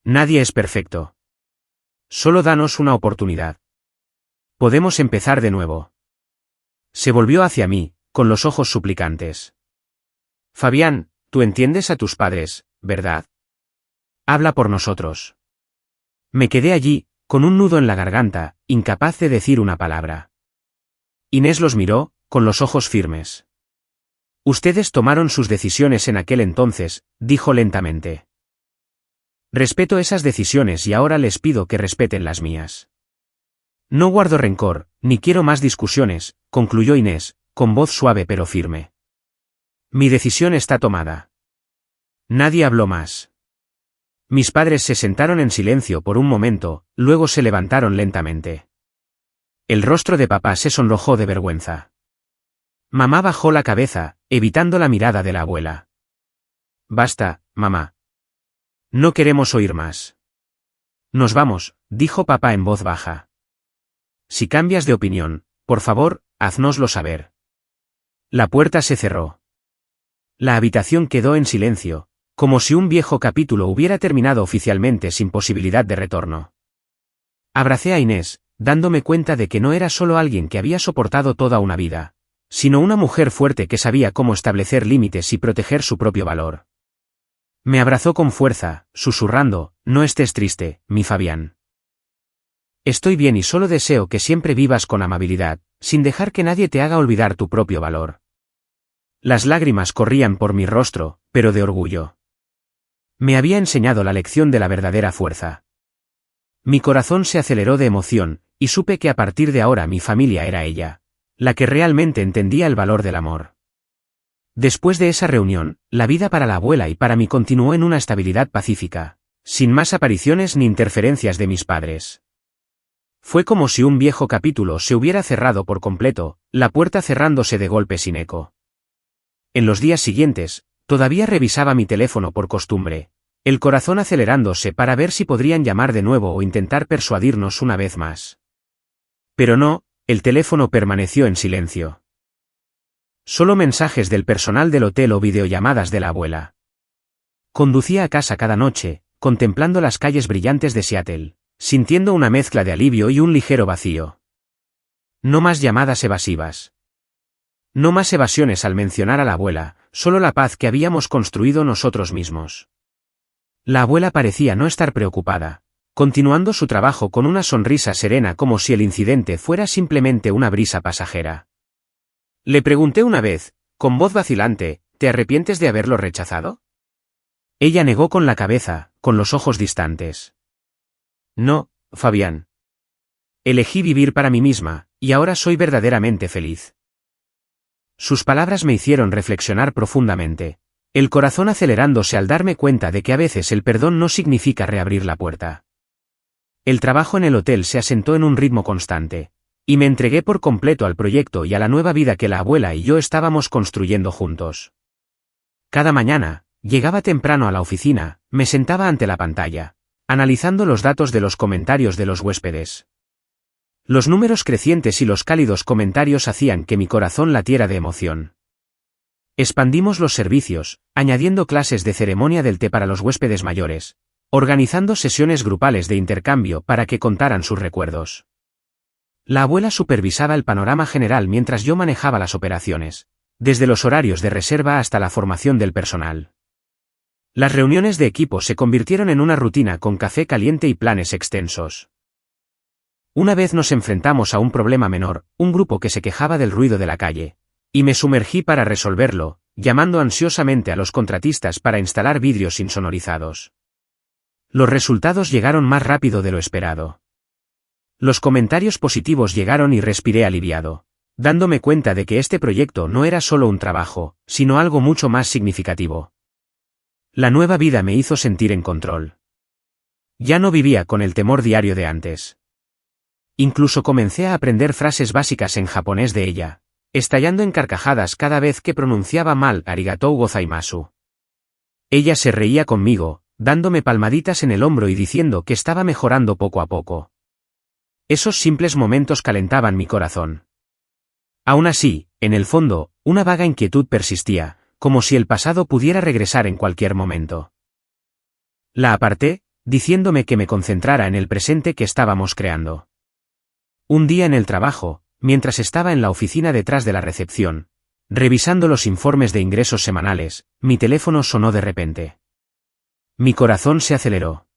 Nadie es perfecto. Solo danos una oportunidad. Podemos empezar de nuevo. Se volvió hacia mí, con los ojos suplicantes. Fabián, tú entiendes a tus padres, ¿verdad? Habla por nosotros. Me quedé allí, con un nudo en la garganta, incapaz de decir una palabra. Inés los miró, con los ojos firmes. Ustedes tomaron sus decisiones en aquel entonces, dijo lentamente. Respeto esas decisiones y ahora les pido que respeten las mías. No guardo rencor, ni quiero más discusiones, concluyó Inés, con voz suave pero firme. Mi decisión está tomada. Nadie habló más. Mis padres se sentaron en silencio por un momento, luego se levantaron lentamente. El rostro de papá se sonrojó de vergüenza. Mamá bajó la cabeza, evitando la mirada de la abuela. Basta, mamá. No queremos oír más. Nos vamos, dijo papá en voz baja. Si cambias de opinión, por favor, haznoslo saber. La puerta se cerró. La habitación quedó en silencio, como si un viejo capítulo hubiera terminado oficialmente sin posibilidad de retorno. Abracé a Inés, dándome cuenta de que no era solo alguien que había soportado toda una vida, sino una mujer fuerte que sabía cómo establecer límites y proteger su propio valor. Me abrazó con fuerza, susurrando, no estés triste, mi Fabián. Estoy bien y solo deseo que siempre vivas con amabilidad, sin dejar que nadie te haga olvidar tu propio valor. Las lágrimas corrían por mi rostro, pero de orgullo. Me había enseñado la lección de la verdadera fuerza. Mi corazón se aceleró de emoción, y supe que a partir de ahora mi familia era ella, la que realmente entendía el valor del amor. Después de esa reunión, la vida para la abuela y para mí continuó en una estabilidad pacífica, sin más apariciones ni interferencias de mis padres. Fue como si un viejo capítulo se hubiera cerrado por completo, la puerta cerrándose de golpe sin eco. En los días siguientes, todavía revisaba mi teléfono por costumbre, el corazón acelerándose para ver si podrían llamar de nuevo o intentar persuadirnos una vez más. Pero no, el teléfono permaneció en silencio. Solo mensajes del personal del hotel o videollamadas de la abuela. Conducía a casa cada noche, contemplando las calles brillantes de Seattle, sintiendo una mezcla de alivio y un ligero vacío. No más llamadas evasivas. No más evasiones al mencionar a la abuela, solo la paz que habíamos construido nosotros mismos. La abuela parecía no estar preocupada, continuando su trabajo con una sonrisa serena como si el incidente fuera simplemente una brisa pasajera. Le pregunté una vez, con voz vacilante, ¿te arrepientes de haberlo rechazado? Ella negó con la cabeza, con los ojos distantes. No, Fabián. Elegí vivir para mí misma, y ahora soy verdaderamente feliz. Sus palabras me hicieron reflexionar profundamente, el corazón acelerándose al darme cuenta de que a veces el perdón no significa reabrir la puerta. El trabajo en el hotel se asentó en un ritmo constante, y me entregué por completo al proyecto y a la nueva vida que la abuela y yo estábamos construyendo juntos. Cada mañana, llegaba temprano a la oficina, me sentaba ante la pantalla, analizando los datos de los comentarios de los huéspedes. Los números crecientes y los cálidos comentarios hacían que mi corazón latiera de emoción. Expandimos los servicios, añadiendo clases de ceremonia del té para los huéspedes mayores, organizando sesiones grupales de intercambio para que contaran sus recuerdos. La abuela supervisaba el panorama general mientras yo manejaba las operaciones, desde los horarios de reserva hasta la formación del personal. Las reuniones de equipo se convirtieron en una rutina con café caliente y planes extensos. Una vez nos enfrentamos a un problema menor, un grupo que se quejaba del ruido de la calle, y me sumergí para resolverlo, llamando ansiosamente a los contratistas para instalar vidrios insonorizados. Los resultados llegaron más rápido de lo esperado. Los comentarios positivos llegaron y respiré aliviado, dándome cuenta de que este proyecto no era solo un trabajo, sino algo mucho más significativo. La nueva vida me hizo sentir en control. Ya no vivía con el temor diario de antes. Incluso comencé a aprender frases básicas en japonés de ella, estallando en carcajadas cada vez que pronunciaba mal arigatou gozaimasu. Ella se reía conmigo, dándome palmaditas en el hombro y diciendo que estaba mejorando poco a poco. Esos simples momentos calentaban mi corazón. Aún así, en el fondo, una vaga inquietud persistía, como si el pasado pudiera regresar en cualquier momento. La aparté, diciéndome que me concentrara en el presente que estábamos creando. Un día en el trabajo, mientras estaba en la oficina detrás de la recepción, revisando los informes de ingresos semanales, mi teléfono sonó de repente. Mi corazón se aceleró.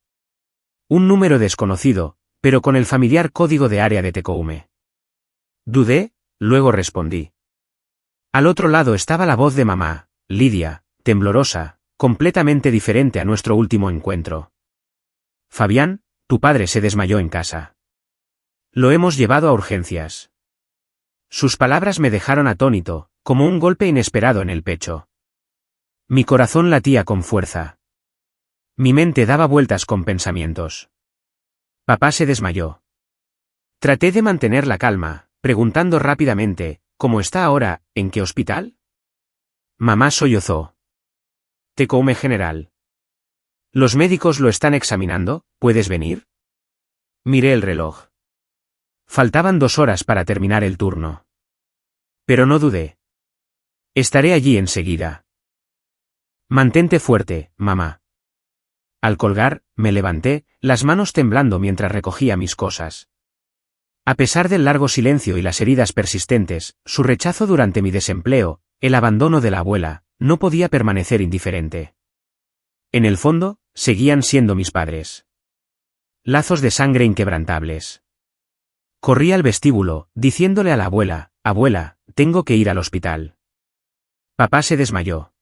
Un número desconocido, pero con el familiar código de área de Tekoume. Dudé, luego respondí. Al otro lado estaba la voz de mamá, Lidia, temblorosa, completamente diferente a nuestro último encuentro. Fabián, tu padre se desmayó en casa. Lo hemos llevado a urgencias. Sus palabras me dejaron atónito, como un golpe inesperado en el pecho. Mi corazón latía con fuerza. Mi mente daba vueltas con pensamientos. Papá se desmayó. Traté de mantener la calma, preguntando rápidamente, ¿cómo está ahora? ¿En qué hospital? Mamá sollozó. Tekoume General. Los médicos lo están examinando, ¿puedes venir? Miré el reloj. Faltaban 2 horas para terminar el turno. Pero no dudé. Estaré allí enseguida. Mantente fuerte, mamá. Al colgar, me levanté, las manos temblando mientras recogía mis cosas. A pesar del largo silencio y las heridas persistentes, su rechazo durante mi desempleo, el abandono de la abuela, no podía permanecer indiferente. En el fondo, seguían siendo mis padres. Lazos de sangre inquebrantables. Corrí al vestíbulo, diciéndole a la abuela, abuela, tengo que ir al hospital. Papá se desmayó.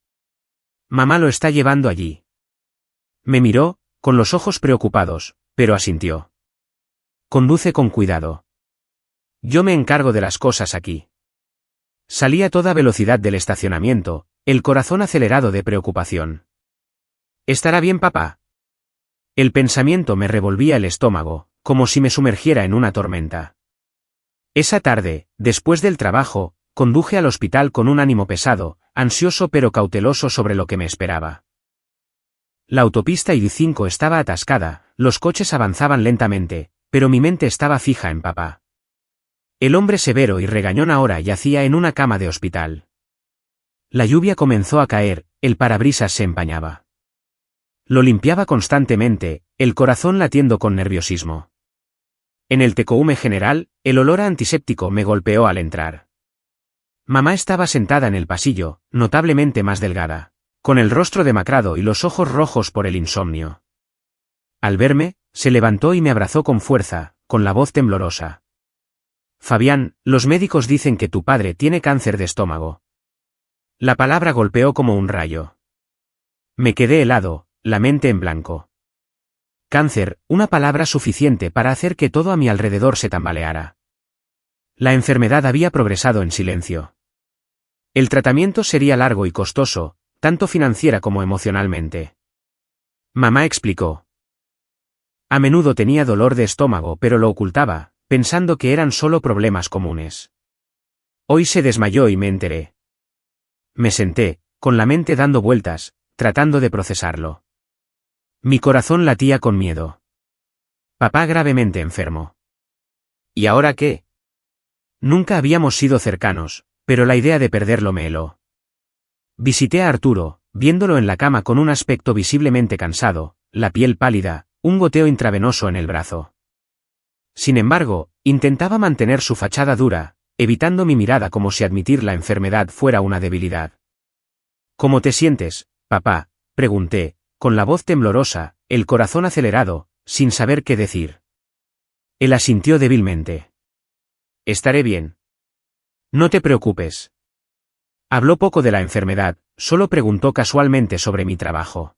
Mamá lo está llevando allí. Me miró, con los ojos preocupados, pero asintió. Conduce con cuidado. Yo me encargo de las cosas aquí. Salí a toda velocidad del estacionamiento, el corazón acelerado de preocupación. ¿Estará bien papá? El pensamiento me revolvía el estómago, como si me sumergiera en una tormenta. Esa tarde, después del trabajo, conduje al hospital con un ánimo pesado, ansioso pero cauteloso sobre lo que me esperaba. La autopista I-5 estaba atascada, los coches avanzaban lentamente, pero mi mente estaba fija en papá. El hombre severo y regañón ahora yacía en una cama de hospital. La lluvia comenzó a caer, el parabrisas se empañaba. Lo limpiaba constantemente, el corazón latiendo con nerviosismo. En el Tekoume General, el olor a antiséptico me golpeó al entrar. Mamá estaba sentada en el pasillo, notablemente más delgada, con el rostro demacrado y los ojos rojos por el insomnio. Al verme, se levantó y me abrazó con fuerza, con la voz temblorosa. Fabián, los médicos dicen que tu padre tiene cáncer de estómago. La palabra golpeó como un rayo. Me quedé helado, la mente en blanco. Cáncer, una palabra suficiente para hacer que todo a mi alrededor se tambaleara. La enfermedad había progresado en silencio. El tratamiento sería largo y costoso, tanto financiera como emocionalmente. Mamá explicó. A menudo tenía dolor de estómago pero lo ocultaba, pensando que eran solo problemas comunes. Hoy se desmayó y me enteré. Me senté, con la mente dando vueltas, tratando de procesarlo. Mi corazón latía con miedo. Papá gravemente enfermo. ¿Y ahora qué? Nunca habíamos sido cercanos, pero la idea de perderlo me heló. Visité a Arturo, viéndolo en la cama con un aspecto visiblemente cansado, la piel pálida, un goteo intravenoso en el brazo. Sin embargo, intentaba mantener su fachada dura, evitando mi mirada como si admitir la enfermedad fuera una debilidad. ¿Cómo te sientes, papá?, pregunté, con la voz temblorosa, el corazón acelerado, sin saber qué decir. Él asintió débilmente. Estaré bien. No te preocupes. Habló poco de la enfermedad, solo preguntó casualmente sobre mi trabajo.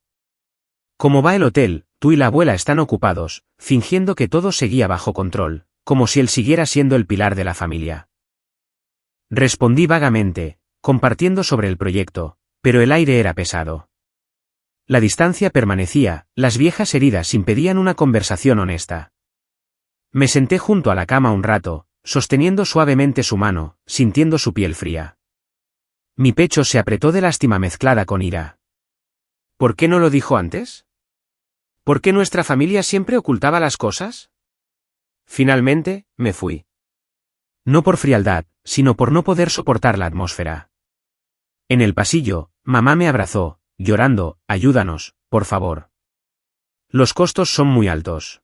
¿Cómo va el hotel? Tú y la abuela están ocupados, fingiendo que todo seguía bajo control, como si él siguiera siendo el pilar de la familia. Respondí vagamente, compartiendo sobre el proyecto, pero el aire era pesado. La distancia permanecía, las viejas heridas impedían una conversación honesta. Me senté junto a la cama un rato, sosteniendo suavemente su mano, sintiendo su piel fría. Mi pecho se apretó de lástima mezclada con ira. ¿Por qué no lo dijo antes? ¿Por qué nuestra familia siempre ocultaba las cosas? Finalmente, me fui. No por frialdad, sino por no poder soportar la atmósfera. En el pasillo, mamá me abrazó, llorando, ayúdanos, por favor. Los costos son muy altos.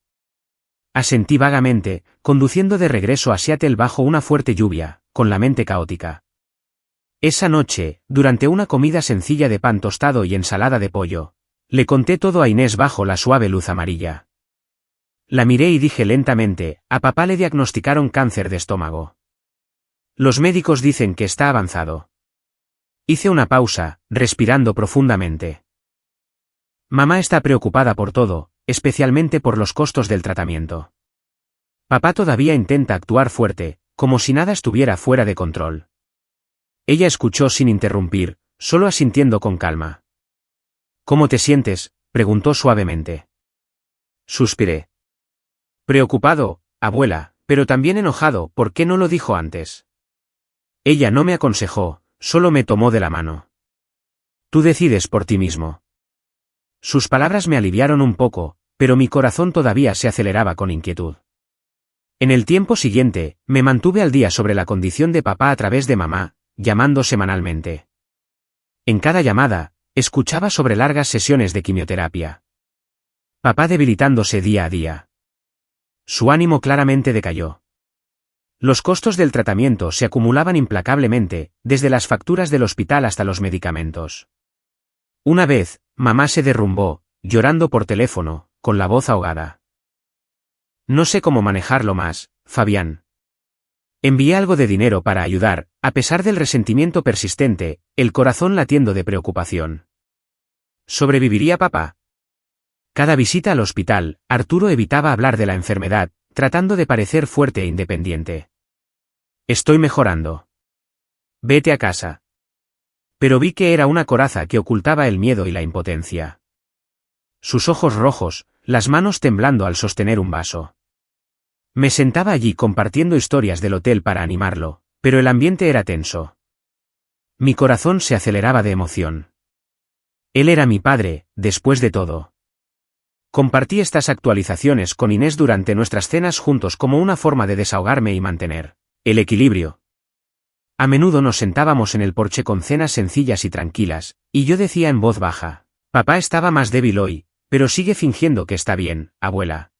Asentí vagamente, conduciendo de regreso a Seattle bajo una fuerte lluvia, con la mente caótica. Esa noche, durante una comida sencilla de pan tostado y ensalada de pollo, le conté todo a Inés bajo la suave luz amarilla. La miré y dije lentamente, a papá le diagnosticaron cáncer de estómago. Los médicos dicen que está avanzado. Hice una pausa, respirando profundamente. Mamá está preocupada por todo, especialmente por los costos del tratamiento. Papá todavía intenta actuar fuerte, como si nada estuviera fuera de control. Ella escuchó sin interrumpir, solo asintiendo con calma. ¿Cómo te sientes?, preguntó suavemente. Suspiré. Preocupado, abuela, pero también enojado, ¿por qué no lo dijo antes? Ella no me aconsejó, solo me tomó de la mano. Tú decides por ti mismo. Sus palabras me aliviaron un poco, pero mi corazón todavía se aceleraba con inquietud. En el tiempo siguiente, me mantuve al día sobre la condición de papá a través de mamá, llamando semanalmente. En cada llamada, escuchaba sobre largas sesiones de quimioterapia. Papá debilitándose día a día. Su ánimo claramente decayó. Los costos del tratamiento se acumulaban implacablemente, desde las facturas del hospital hasta los medicamentos. Una vez, mamá se derrumbó, llorando por teléfono, con la voz ahogada. No sé cómo manejarlo más, Fabián. Envié algo de dinero para ayudar, a pesar del resentimiento persistente, el corazón latiendo de preocupación. ¿Sobreviviría papá? Cada visita al hospital, Arturo evitaba hablar de la enfermedad, tratando de parecer fuerte e independiente. Estoy mejorando. Vete a casa. Pero vi que era una coraza que ocultaba el miedo y la impotencia. Sus ojos rojos, las manos temblando al sostener un vaso. Me sentaba allí compartiendo historias del hotel para animarlo, pero el ambiente era tenso. Mi corazón se aceleraba de emoción. Él era mi padre, después de todo. Compartí estas actualizaciones con Inés durante nuestras cenas juntos como una forma de desahogarme y mantener el equilibrio. A menudo nos sentábamos en el porche con cenas sencillas y tranquilas, y yo decía en voz baja, papá estaba más débil hoy, pero sigue fingiendo que está bien, abuela.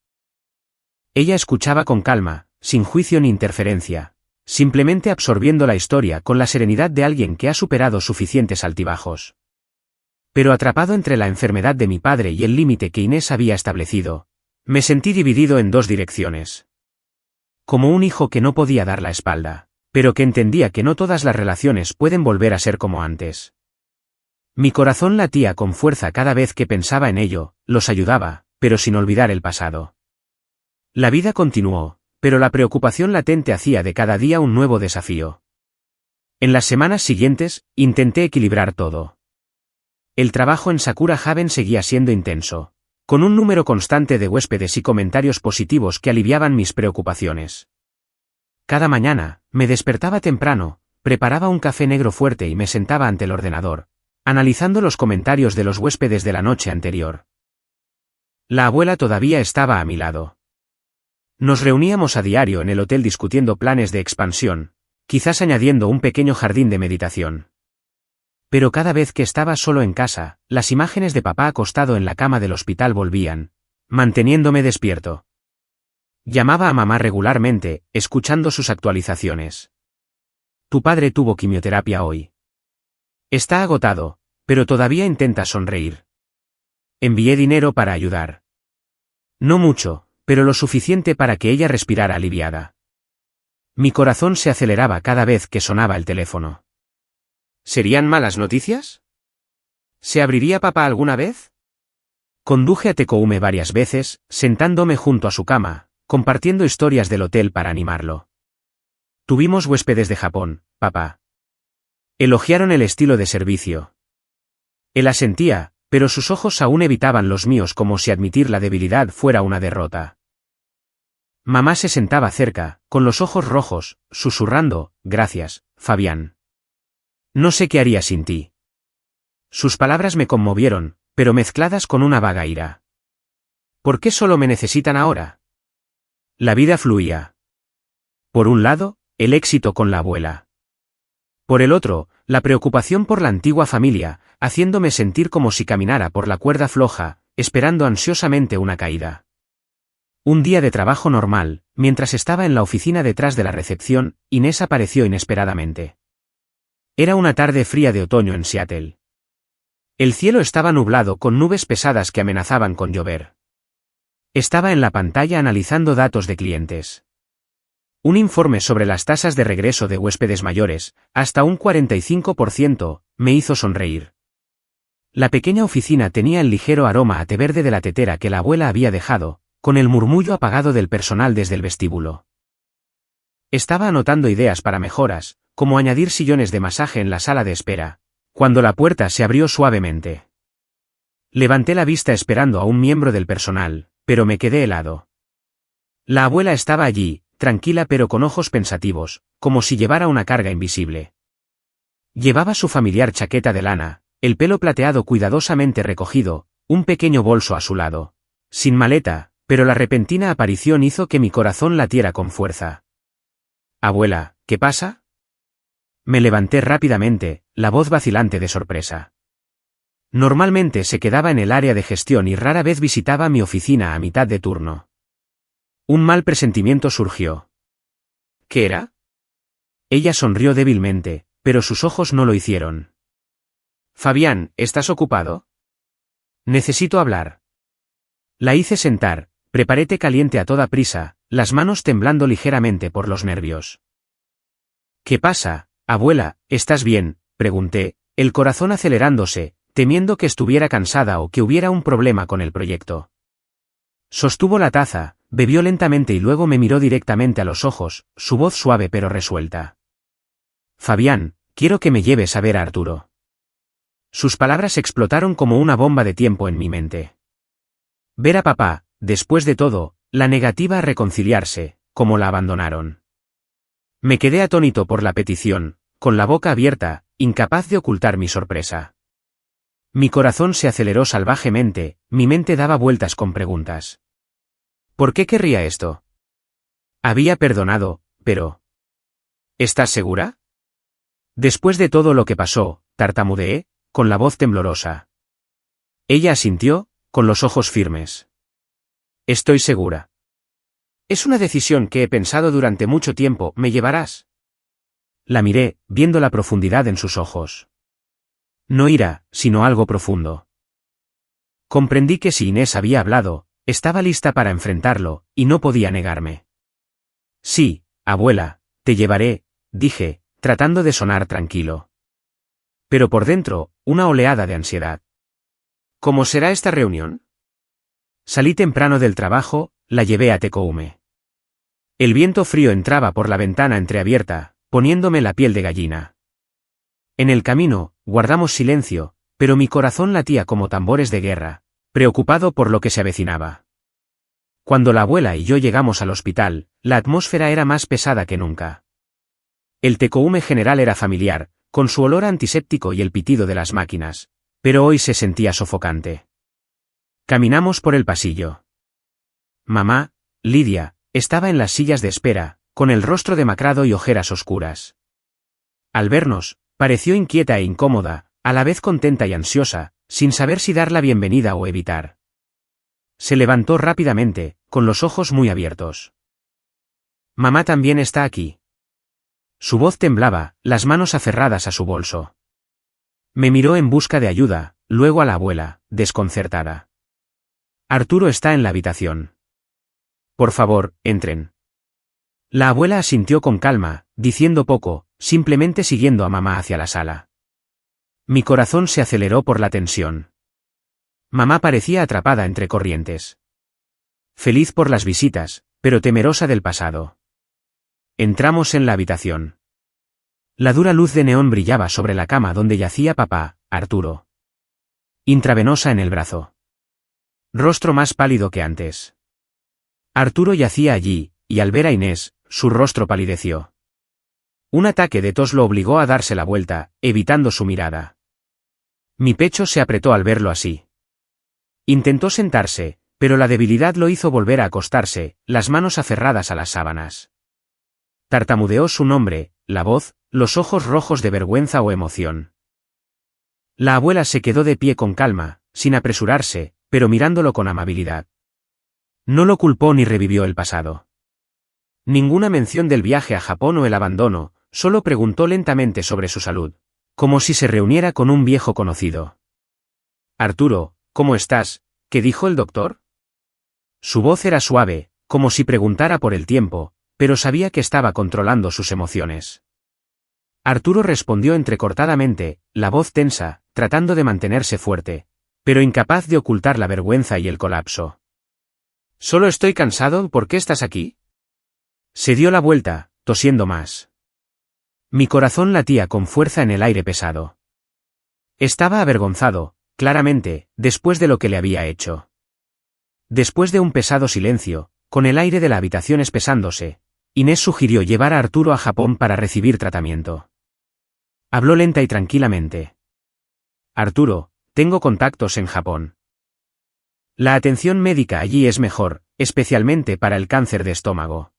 Ella escuchaba con calma, sin juicio ni interferencia, simplemente absorbiendo la historia con la serenidad de alguien que ha superado suficientes altibajos. Pero atrapado entre la enfermedad de mi padre y el límite que Inés había establecido, me sentí dividido en dos direcciones. Como un hijo que no podía dar la espalda, pero que entendía que no todas las relaciones pueden volver a ser como antes. Mi corazón latía con fuerza cada vez que pensaba en ello, los ayudaba, pero sin olvidar el pasado. La vida continuó, pero la preocupación latente hacía de cada día un nuevo desafío. En las semanas siguientes, intenté equilibrar todo. El trabajo en Sakura Haven seguía siendo intenso, con un número constante de huéspedes y comentarios positivos que aliviaban mis preocupaciones. Cada mañana, me despertaba temprano, preparaba un café negro fuerte y me sentaba ante el ordenador, analizando los comentarios de los huéspedes de la noche anterior. La abuela todavía estaba a mi lado. Nos reuníamos a diario en el hotel discutiendo planes de expansión, quizás añadiendo un pequeño jardín de meditación. Pero cada vez que estaba solo en casa, las imágenes de papá acostado en la cama del hospital volvían, manteniéndome despierto. Llamaba a mamá regularmente, escuchando sus actualizaciones. Tu padre tuvo quimioterapia hoy. Está agotado, pero todavía intenta sonreír. Envié dinero para ayudar. No mucho, pero lo suficiente para que ella respirara aliviada. Mi corazón se aceleraba cada vez que sonaba el teléfono. ¿Serían malas noticias? ¿Se abriría papá alguna vez? Conduje a Tekoume varias veces, sentándome junto a su cama, compartiendo historias del hotel para animarlo. Tuvimos huéspedes de Japón, papá. Elogiaron el estilo de servicio. Él asentía, pero sus ojos aún evitaban los míos como si admitir la debilidad fuera una derrota. Mamá se sentaba cerca, con los ojos rojos, susurrando, gracias, Fabián. No sé qué haría sin ti. Sus palabras me conmovieron, pero mezcladas con una vaga ira. ¿Por qué solo me necesitan ahora? La vida fluía. Por un lado, el éxito con la abuela. Por el otro, la preocupación por la antigua familia, haciéndome sentir como si caminara por la cuerda floja, esperando ansiosamente una caída. Un día de trabajo normal, mientras estaba en la oficina detrás de la recepción, Inés apareció inesperadamente. Era una tarde fría de otoño en Seattle. El cielo estaba nublado con nubes pesadas que amenazaban con llover. Estaba en la pantalla analizando datos de clientes. Un informe sobre las tasas de regreso de huéspedes mayores, hasta un 45%, me hizo sonreír. La pequeña oficina tenía el ligero aroma a té verde de la tetera que la abuela había dejado, con el murmullo apagado del personal desde el vestíbulo. Estaba anotando ideas para mejoras, como añadir sillones de masaje en la sala de espera, cuando la puerta se abrió suavemente. Levanté la vista esperando a un miembro del personal, pero me quedé helado. La abuela estaba allí, tranquila pero con ojos pensativos, como si llevara una carga invisible. Llevaba su familiar chaqueta de lana, el pelo plateado cuidadosamente recogido, un pequeño bolso a su lado. Sin maleta, pero la repentina aparición hizo que mi corazón latiera con fuerza. Abuela, ¿qué pasa? Me levanté rápidamente, la voz vacilante de sorpresa. Normalmente se quedaba en el área de gestión y rara vez visitaba mi oficina a mitad de turno. Un mal presentimiento surgió. ¿Qué era? Ella sonrió débilmente, pero sus ojos no lo hicieron. Fabián, ¿estás ocupado? Necesito hablar. La hice sentar, preparé té caliente a toda prisa, las manos temblando ligeramente por los nervios. ¿Qué pasa, abuela, estás bien?, pregunté, el corazón acelerándose, temiendo que estuviera cansada o que hubiera un problema con el proyecto. Sostuvo la taza, bebió lentamente y luego me miró directamente a los ojos, su voz suave pero resuelta. Fabián, quiero que me lleves a ver a Arturo. Sus palabras explotaron como una bomba de tiempo en mi mente. Ver a papá, después de todo, la negativa a reconciliarse, como la abandonaron. Me quedé atónito por la petición, con la boca abierta, incapaz de ocultar mi sorpresa. Mi corazón se aceleró salvajemente, mi mente daba vueltas con preguntas. ¿Por qué querría esto? Había perdonado, pero... ¿Estás segura? Después de todo lo que pasó, tartamudeé, con la voz temblorosa. Ella asintió, con los ojos firmes. Estoy segura. Es una decisión que he pensado durante mucho tiempo, ¿me llevarás? La miré, viendo la profundidad en sus ojos. No ira, sino algo profundo. Comprendí que si Inés había hablado, estaba lista para enfrentarlo, y no podía negarme. Sí, abuela, te llevaré, dije, tratando de sonar tranquilo. Pero por dentro, una oleada de ansiedad. ¿Cómo será esta reunión? Salí temprano del trabajo, la llevé a Tekoume. El viento frío entraba por la ventana entreabierta, poniéndome la piel de gallina. En el camino, guardamos silencio, pero mi corazón latía como tambores de guerra, preocupado por lo que se avecinaba. Cuando la abuela y yo llegamos al hospital, la atmósfera era más pesada que nunca. El Tekoume general era familiar, con su olor antiséptico y el pitido de las máquinas, pero hoy se sentía sofocante. Caminamos por el pasillo. Mamá, Lidia, estaba en las sillas de espera, con el rostro demacrado y ojeras oscuras. Al vernos, pareció inquieta e incómoda, a la vez contenta y ansiosa, sin saber si dar la bienvenida o evitar. Se levantó rápidamente, con los ojos muy abiertos. Mamá también está aquí. Su voz temblaba, las manos aferradas a su bolso. Me miró en busca de ayuda, luego a la abuela, desconcertada. Arturo está en la habitación. Por favor, entren. La abuela asintió con calma, diciendo poco, simplemente siguiendo a mamá hacia la sala. Mi corazón se aceleró por la tensión. Mamá parecía atrapada entre corrientes. Feliz por las visitas, pero temerosa del pasado. Entramos en la habitación. La dura luz de neón brillaba sobre la cama donde yacía papá, Arturo. Intravenosa en el brazo. Rostro más pálido que antes. Arturo yacía allí, y al ver a Inés, su rostro palideció. Un ataque de tos lo obligó a darse la vuelta, evitando su mirada. Mi pecho se apretó al verlo así. Intentó sentarse, pero la debilidad lo hizo volver a acostarse, las manos aferradas a las sábanas. Tartamudeó su nombre, la voz, los ojos rojos de vergüenza o emoción. La abuela se quedó de pie con calma, sin apresurarse, pero mirándolo con amabilidad. No lo culpó ni revivió el pasado. Ninguna mención del viaje a Japón o el abandono, solo preguntó lentamente sobre su salud, como si se reuniera con un viejo conocido. Arturo, ¿cómo estás? ¿Qué dijo el doctor? Su voz era suave, como si preguntara por el tiempo, pero sabía que estaba controlando sus emociones. Arturo respondió entrecortadamente, la voz tensa, tratando de mantenerse fuerte, pero incapaz de ocultar la vergüenza y el colapso. Solo estoy cansado, ¿por qué estás aquí? Se dio la vuelta, tosiendo más. Mi corazón latía con fuerza en el aire pesado. Estaba avergonzado, claramente, después de lo que le había hecho. Después de un pesado silencio, con el aire de la habitación espesándose, Inés sugirió llevar a Arturo a Japón para recibir tratamiento. Habló lenta y tranquilamente. Arturo, tengo contactos en Japón. La atención médica allí es mejor, especialmente para el cáncer de estómago.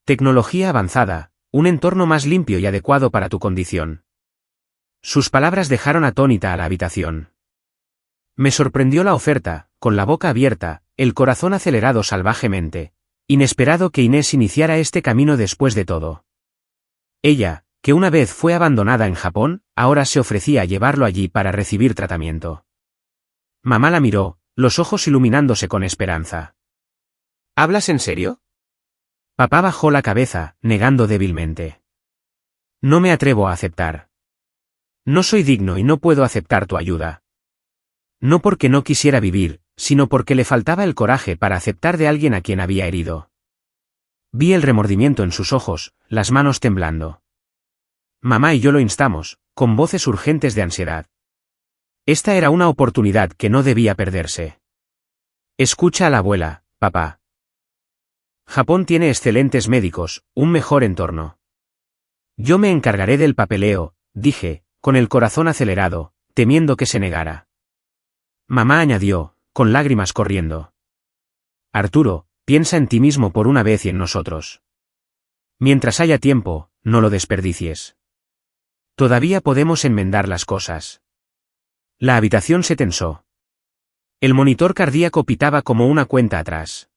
Tecnología avanzada, un entorno más limpio y adecuado para tu condición. Sus palabras dejaron atónita a la habitación. Me sorprendió la oferta, con la boca abierta, el corazón acelerado salvajemente. Inesperado que Inés iniciara este camino después de todo. Ella, que una vez fue abandonada en Japón, ahora se ofrecía a llevarlo allí para recibir tratamiento. Mamá la miró, los ojos iluminándose con esperanza. ¿Hablas en serio? Papá bajó la cabeza, negando débilmente. No me atrevo a aceptar. No soy digno y no puedo aceptar tu ayuda. No porque no quisiera vivir, sino porque le faltaba el coraje para aceptar de alguien a quien había herido. Vi el remordimiento en sus ojos, las manos temblando. Mamá y yo lo instamos, con voces urgentes de ansiedad. Esta era una oportunidad que no debía perderse. Escucha a la abuela, papá. Japón tiene excelentes médicos, un mejor entorno. Yo me encargaré del papeleo, dije, con el corazón acelerado, temiendo que se negara. Mamá añadió, con lágrimas corriendo. Arturo, piensa en ti mismo por una vez y en nosotros. Mientras haya tiempo, no lo desperdicies. Todavía podemos enmendar las cosas. La habitación se tensó. El monitor cardíaco pitaba como una cuenta atrás.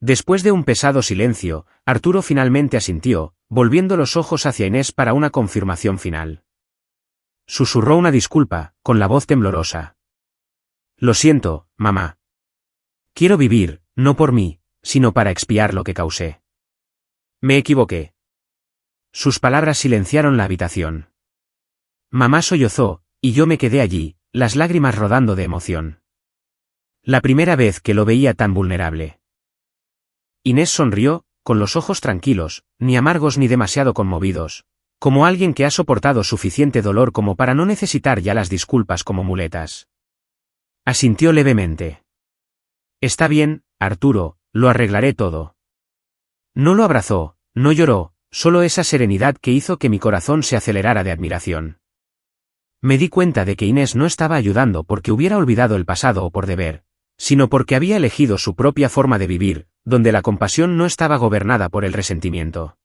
Después de un pesado silencio, Arturo finalmente asintió, volviendo los ojos hacia Inés para una confirmación final. Susurró una disculpa, con la voz temblorosa. Lo siento, mamá. Quiero vivir, no por mí, sino para expiar lo que causé. Me equivoqué. Sus palabras silenciaron la habitación. Mamá sollozó, y yo me quedé allí, las lágrimas rodando de emoción. La primera vez que lo veía tan vulnerable. Inés sonrió, con los ojos tranquilos, ni amargos ni demasiado conmovidos, como alguien que ha soportado suficiente dolor como para no necesitar ya las disculpas como muletas. Asintió levemente. Está bien, Arturo, lo arreglaré todo. No lo abrazó, no lloró, solo esa serenidad que hizo que mi corazón se acelerara de admiración. Me di cuenta de que Inés no estaba ayudando porque hubiera olvidado el pasado o por deber, sino porque había elegido su propia forma de vivir, donde la compasión no estaba gobernada por el resentimiento.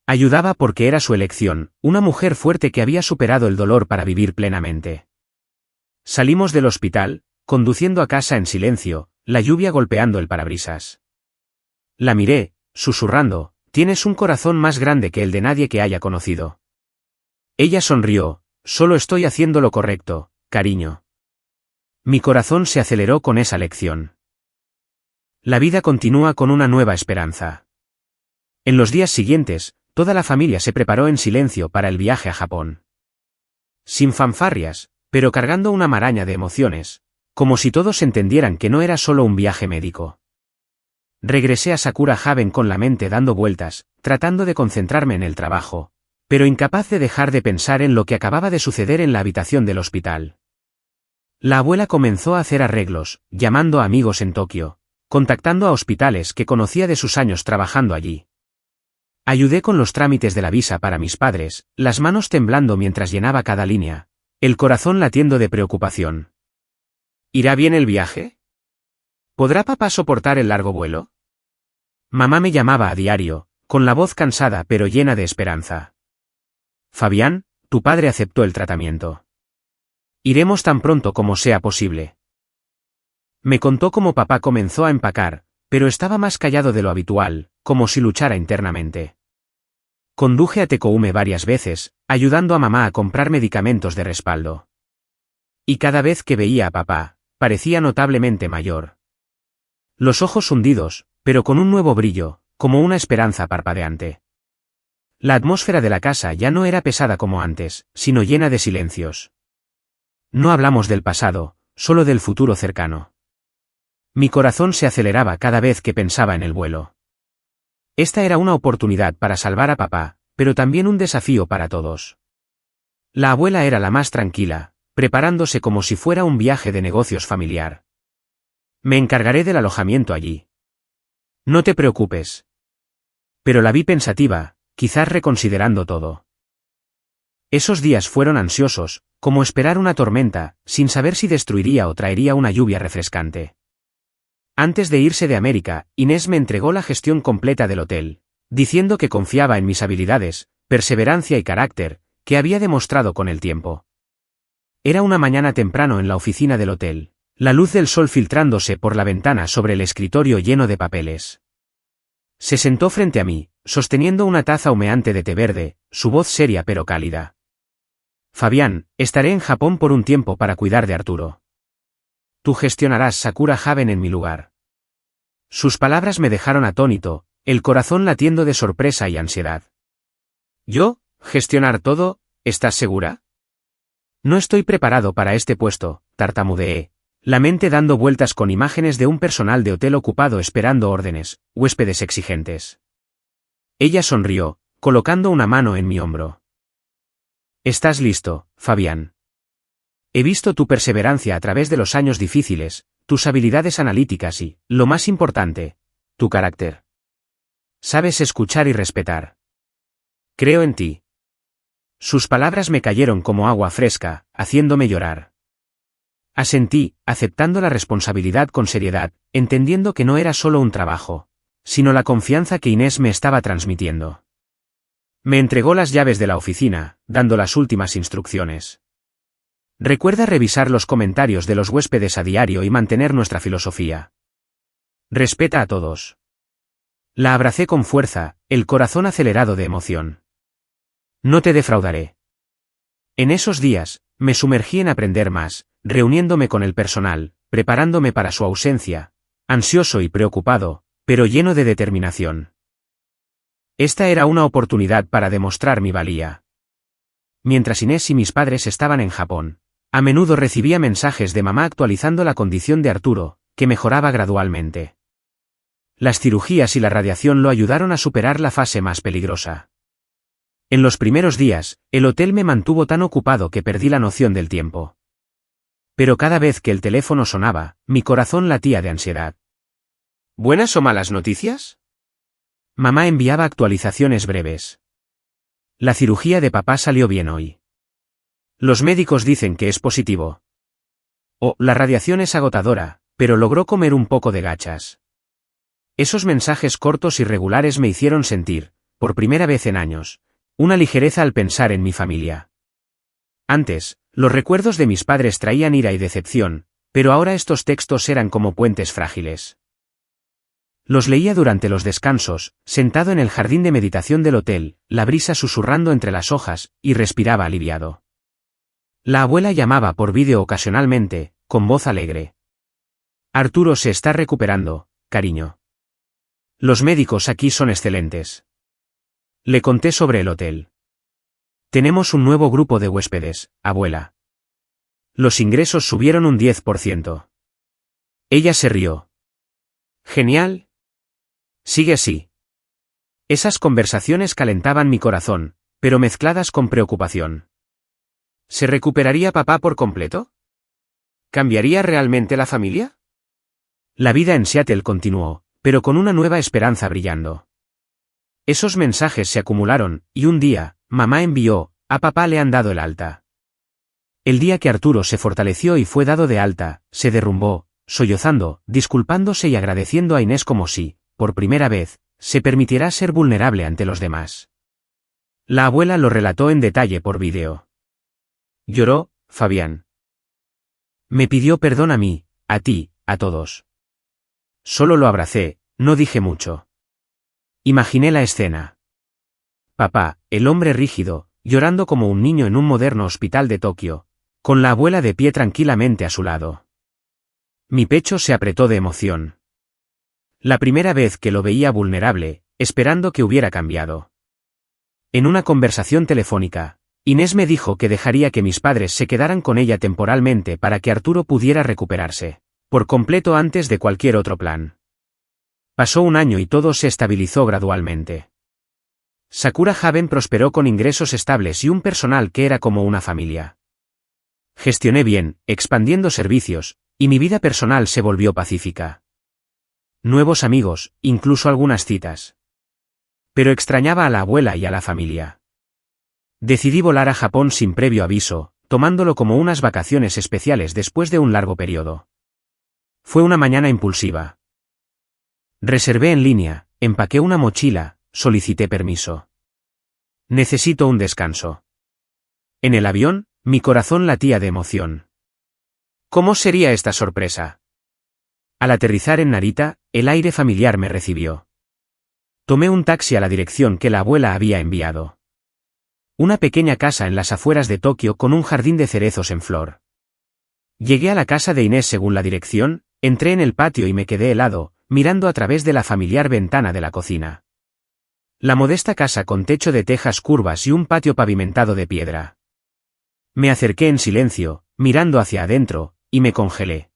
Ayudaba porque era su elección, una mujer fuerte que había superado el dolor para vivir plenamente. Salimos del hospital, conduciendo a casa en silencio, la lluvia golpeando el parabrisas. La miré, susurrando, tienes un corazón más grande que el de nadie que haya conocido. Ella sonrió, solo estoy haciendo lo correcto, cariño. Mi corazón se aceleró con esa lección. La vida continúa con una nueva esperanza. En los días siguientes, toda la familia se preparó en silencio para el viaje a Japón. Sin fanfarrias, pero cargando una maraña de emociones, como si todos entendieran que no era solo un viaje médico. Regresé a Sakura Haven con la mente dando vueltas, tratando de concentrarme en el trabajo, pero incapaz de dejar de pensar en lo que acababa de suceder en la habitación del hospital. La abuela comenzó a hacer arreglos, llamando a amigos en Tokio, contactando a hospitales que conocía de sus años trabajando allí. Ayudé con los trámites de la visa para mis padres, las manos temblando mientras llenaba cada línea, el corazón latiendo de preocupación. ¿Irá bien el viaje? ¿Podrá papá soportar el largo vuelo? Mamá me llamaba a diario, con la voz cansada pero llena de esperanza. Fabián, tu padre aceptó el tratamiento. Iremos tan pronto como sea posible. Me contó cómo papá comenzó a empacar, pero estaba más callado de lo habitual, como si luchara internamente. Conduje a Tekoume varias veces, ayudando a mamá a comprar medicamentos de respaldo. Y cada vez que veía a papá, parecía notablemente mayor. Los ojos hundidos, pero con un nuevo brillo, como una esperanza parpadeante. La atmósfera de la casa ya no era pesada como antes, sino llena de silencios. No hablamos del pasado, solo del futuro cercano. Mi corazón se aceleraba cada vez que pensaba en el vuelo. Esta era una oportunidad para salvar a papá, pero también un desafío para todos. La abuela era la más tranquila, preparándose como si fuera un viaje de negocios familiar. Me encargaré del alojamiento allí. No te preocupes. Pero la vi pensativa, quizás reconsiderando todo. Esos días fueron ansiosos, como esperar una tormenta, sin saber si destruiría o traería una lluvia refrescante. Antes de irse de América, Inés me entregó la gestión completa del hotel, diciendo que confiaba en mis habilidades, perseverancia y carácter, que había demostrado con el tiempo. Era una mañana temprano en la oficina del hotel, la luz del sol filtrándose por la ventana sobre el escritorio lleno de papeles. Se sentó frente a mí, sosteniendo una taza humeante de té verde, su voz seria pero cálida. Fabián, estaré en Japón por un tiempo para cuidar de Arturo. Tú gestionarás Sakura Haven en mi lugar. Sus palabras me dejaron atónito, el corazón latiendo de sorpresa y ansiedad. ¿Yo? ¿Gestionar todo? ¿Estás segura? No estoy preparado para este puesto, tartamudeé, la mente dando vueltas con imágenes de un personal de hotel ocupado esperando órdenes, huéspedes exigentes. Ella sonrió, colocando una mano en mi hombro. ¿Estás listo, Fabián? He visto tu perseverancia a través de los años difíciles, tus habilidades analíticas y, lo más importante, tu carácter. Sabes escuchar y respetar. Creo en ti. Sus palabras me cayeron como agua fresca, haciéndome llorar. Asentí, aceptando la responsabilidad con seriedad, entendiendo que no era solo un trabajo, sino la confianza que Inés me estaba transmitiendo. Me entregó las llaves de la oficina, dando las últimas instrucciones. Recuerda revisar los comentarios de los huéspedes a diario y mantener nuestra filosofía. Respeta a todos. La abracé con fuerza, el corazón acelerado de emoción. No te defraudaré. En esos días, me sumergí en aprender más, reuniéndome con el personal, preparándome para su ausencia, ansioso y preocupado, pero lleno de determinación. Esta era una oportunidad para demostrar mi valía. Mientras Inés y mis padres estaban en Japón, a menudo recibía mensajes de mamá actualizando la condición de Arturo, que mejoraba gradualmente. Las cirugías y la radiación lo ayudaron a superar la fase más peligrosa. En los primeros días, el hotel me mantuvo tan ocupado que perdí la noción del tiempo. Pero cada vez que el teléfono sonaba, mi corazón latía de ansiedad. ¿Buenas o malas noticias? Mamá enviaba actualizaciones breves. La cirugía de papá salió bien hoy. Los médicos dicen que es positivo. La radiación es agotadora, pero logró comer un poco de gachas. Esos mensajes cortos y regulares me hicieron sentir, por primera vez en años, una ligereza al pensar en mi familia. Antes, los recuerdos de mis padres traían ira y decepción, pero ahora estos textos eran como puentes frágiles. Los leía durante los descansos, sentado en el jardín de meditación del hotel, la brisa susurrando entre las hojas, y respiraba aliviado. La abuela llamaba por vídeo ocasionalmente, con voz alegre. Arturo se está recuperando, cariño. Los médicos aquí son excelentes. Le conté sobre el hotel. Tenemos un nuevo grupo de huéspedes, abuela. Los ingresos subieron un 10%. Ella se rió. Genial. Sigue así. Esas conversaciones calentaban mi corazón, pero mezcladas con preocupación. ¿Se recuperaría papá por completo? ¿Cambiaría realmente la familia? La vida en Seattle continuó, pero con una nueva esperanza brillando. Esos mensajes se acumularon, y un día, mamá envió, a papá le han dado el alta. El día que Arturo se fortaleció y fue dado de alta, se derrumbó, sollozando, disculpándose y agradeciendo a Inés como si, por primera vez, se permitiera ser vulnerable ante los demás. La abuela lo relató en detalle por vídeo. Lloró, Fabián. Me pidió perdón a mí, a ti, a todos. Solo lo abracé, no dije mucho. Imaginé la escena. Papá, el hombre rígido, llorando como un niño en un moderno hospital de Tokio, con la abuela de pie tranquilamente a su lado. Mi pecho se apretó de emoción. La primera vez que lo veía vulnerable, esperando que hubiera cambiado. En una conversación telefónica, Inés me dijo que dejaría que mis padres se quedaran con ella temporalmente para que Arturo pudiera recuperarse, por completo antes de cualquier otro plan. Pasó un año y todo se estabilizó gradualmente. Sakura Haven prosperó con ingresos estables y un personal que era como una familia. Gestioné bien, expandiendo servicios, y mi vida personal se volvió pacífica. Nuevos amigos, incluso algunas citas. Pero extrañaba a la abuela y a la familia. Decidí volar a Japón sin previo aviso, tomándolo como unas vacaciones especiales después de un largo periodo. Fue una mañana impulsiva. Reservé en línea, empaqué una mochila, solicité permiso. Necesito un descanso. En el avión, mi corazón latía de emoción. ¿Cómo sería esta sorpresa? Al aterrizar en Narita, el aire familiar me recibió. Tomé un taxi a la dirección que la abuela había enviado. Una pequeña casa en las afueras de Tokio con un jardín de cerezos en flor. Llegué a la casa de Inés según la dirección, entré en el patio y me quedé helado, mirando a través de la familiar ventana de la cocina. La modesta casa con techo de tejas curvas y un patio pavimentado de piedra. Me acerqué en silencio, mirando hacia adentro, y me congelé.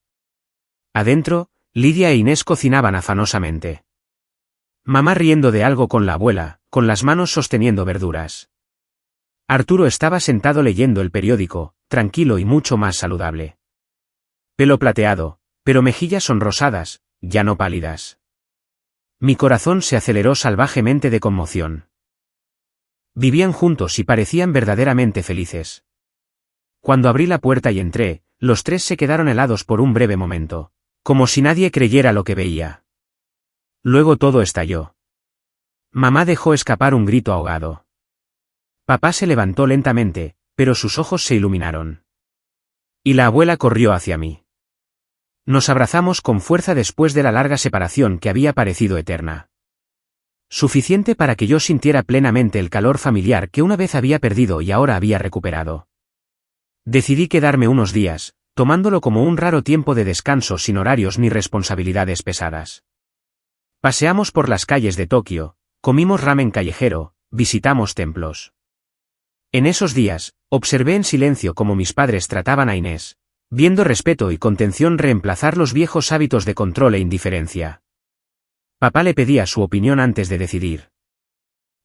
Adentro, Lidia e Inés cocinaban afanosamente. Mamá riendo de algo con la abuela, con las manos sosteniendo verduras. Arturo estaba sentado leyendo el periódico, tranquilo y mucho más saludable. Pelo plateado, pero mejillas sonrosadas, ya no pálidas. Mi corazón se aceleró salvajemente de conmoción. Vivían juntos y parecían verdaderamente felices. Cuando abrí la puerta y entré, los tres se quedaron helados por un breve momento, como si nadie creyera lo que veía. Luego todo estalló. Mamá dejó escapar un grito ahogado. Papá se levantó lentamente, pero sus ojos se iluminaron. Y la abuela corrió hacia mí. Nos abrazamos con fuerza después de la larga separación que había parecido eterna. Suficiente para que yo sintiera plenamente el calor familiar que una vez había perdido y ahora había recuperado. Decidí quedarme unos días, tomándolo como un raro tiempo de descanso sin horarios ni responsabilidades pesadas. Paseamos por las calles de Tokio, comimos ramen callejero, visitamos templos. En esos días, observé en silencio cómo mis padres trataban a Inés, viendo respeto y contención reemplazar los viejos hábitos de control e indiferencia. Papá le pedía su opinión antes de decidir.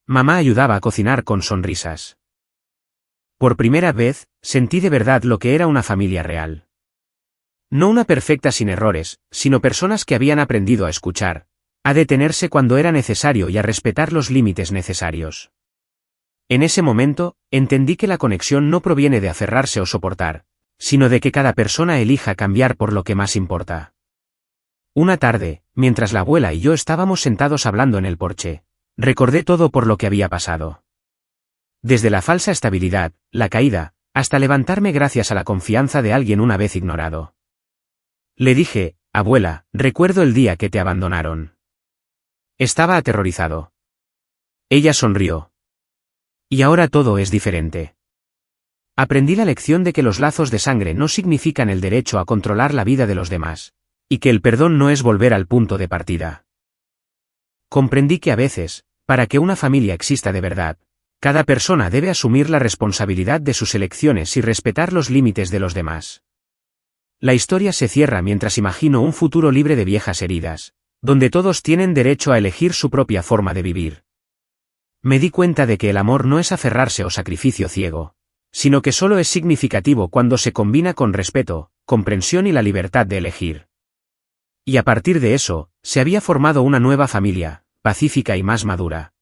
Mamá ayudaba a cocinar con sonrisas. Por primera vez, sentí de verdad lo que era una familia real. No una perfecta sin errores, sino personas que habían aprendido a escuchar, a detenerse cuando era necesario y a respetar los límites necesarios. En ese momento, entendí que la conexión no proviene de aferrarse o soportar, sino de que cada persona elija cambiar por lo que más importa. Una tarde, mientras la abuela y yo estábamos sentados hablando en el porche, recordé todo por lo que había pasado. Desde la falsa estabilidad, la caída, hasta levantarme gracias a la confianza de alguien una vez ignorado. Le dije, abuela, recuerdo el día que te abandonaron. Estaba aterrorizado. Ella sonrió. Y ahora todo es diferente. Aprendí la lección de que los lazos de sangre no significan el derecho a controlar la vida de los demás, y que el perdón no es volver al punto de partida. Comprendí que a veces, para que una familia exista de verdad, cada persona debe asumir la responsabilidad de sus elecciones y respetar los límites de los demás. La historia se cierra mientras imagino un futuro libre de viejas heridas, donde todos tienen derecho a elegir su propia forma de vivir. Me di cuenta de que el amor no es aferrarse o sacrificio ciego, sino que solo es significativo cuando se combina con respeto, comprensión y la libertad de elegir. Y a partir de eso, se había formado una nueva familia, pacífica y más madura.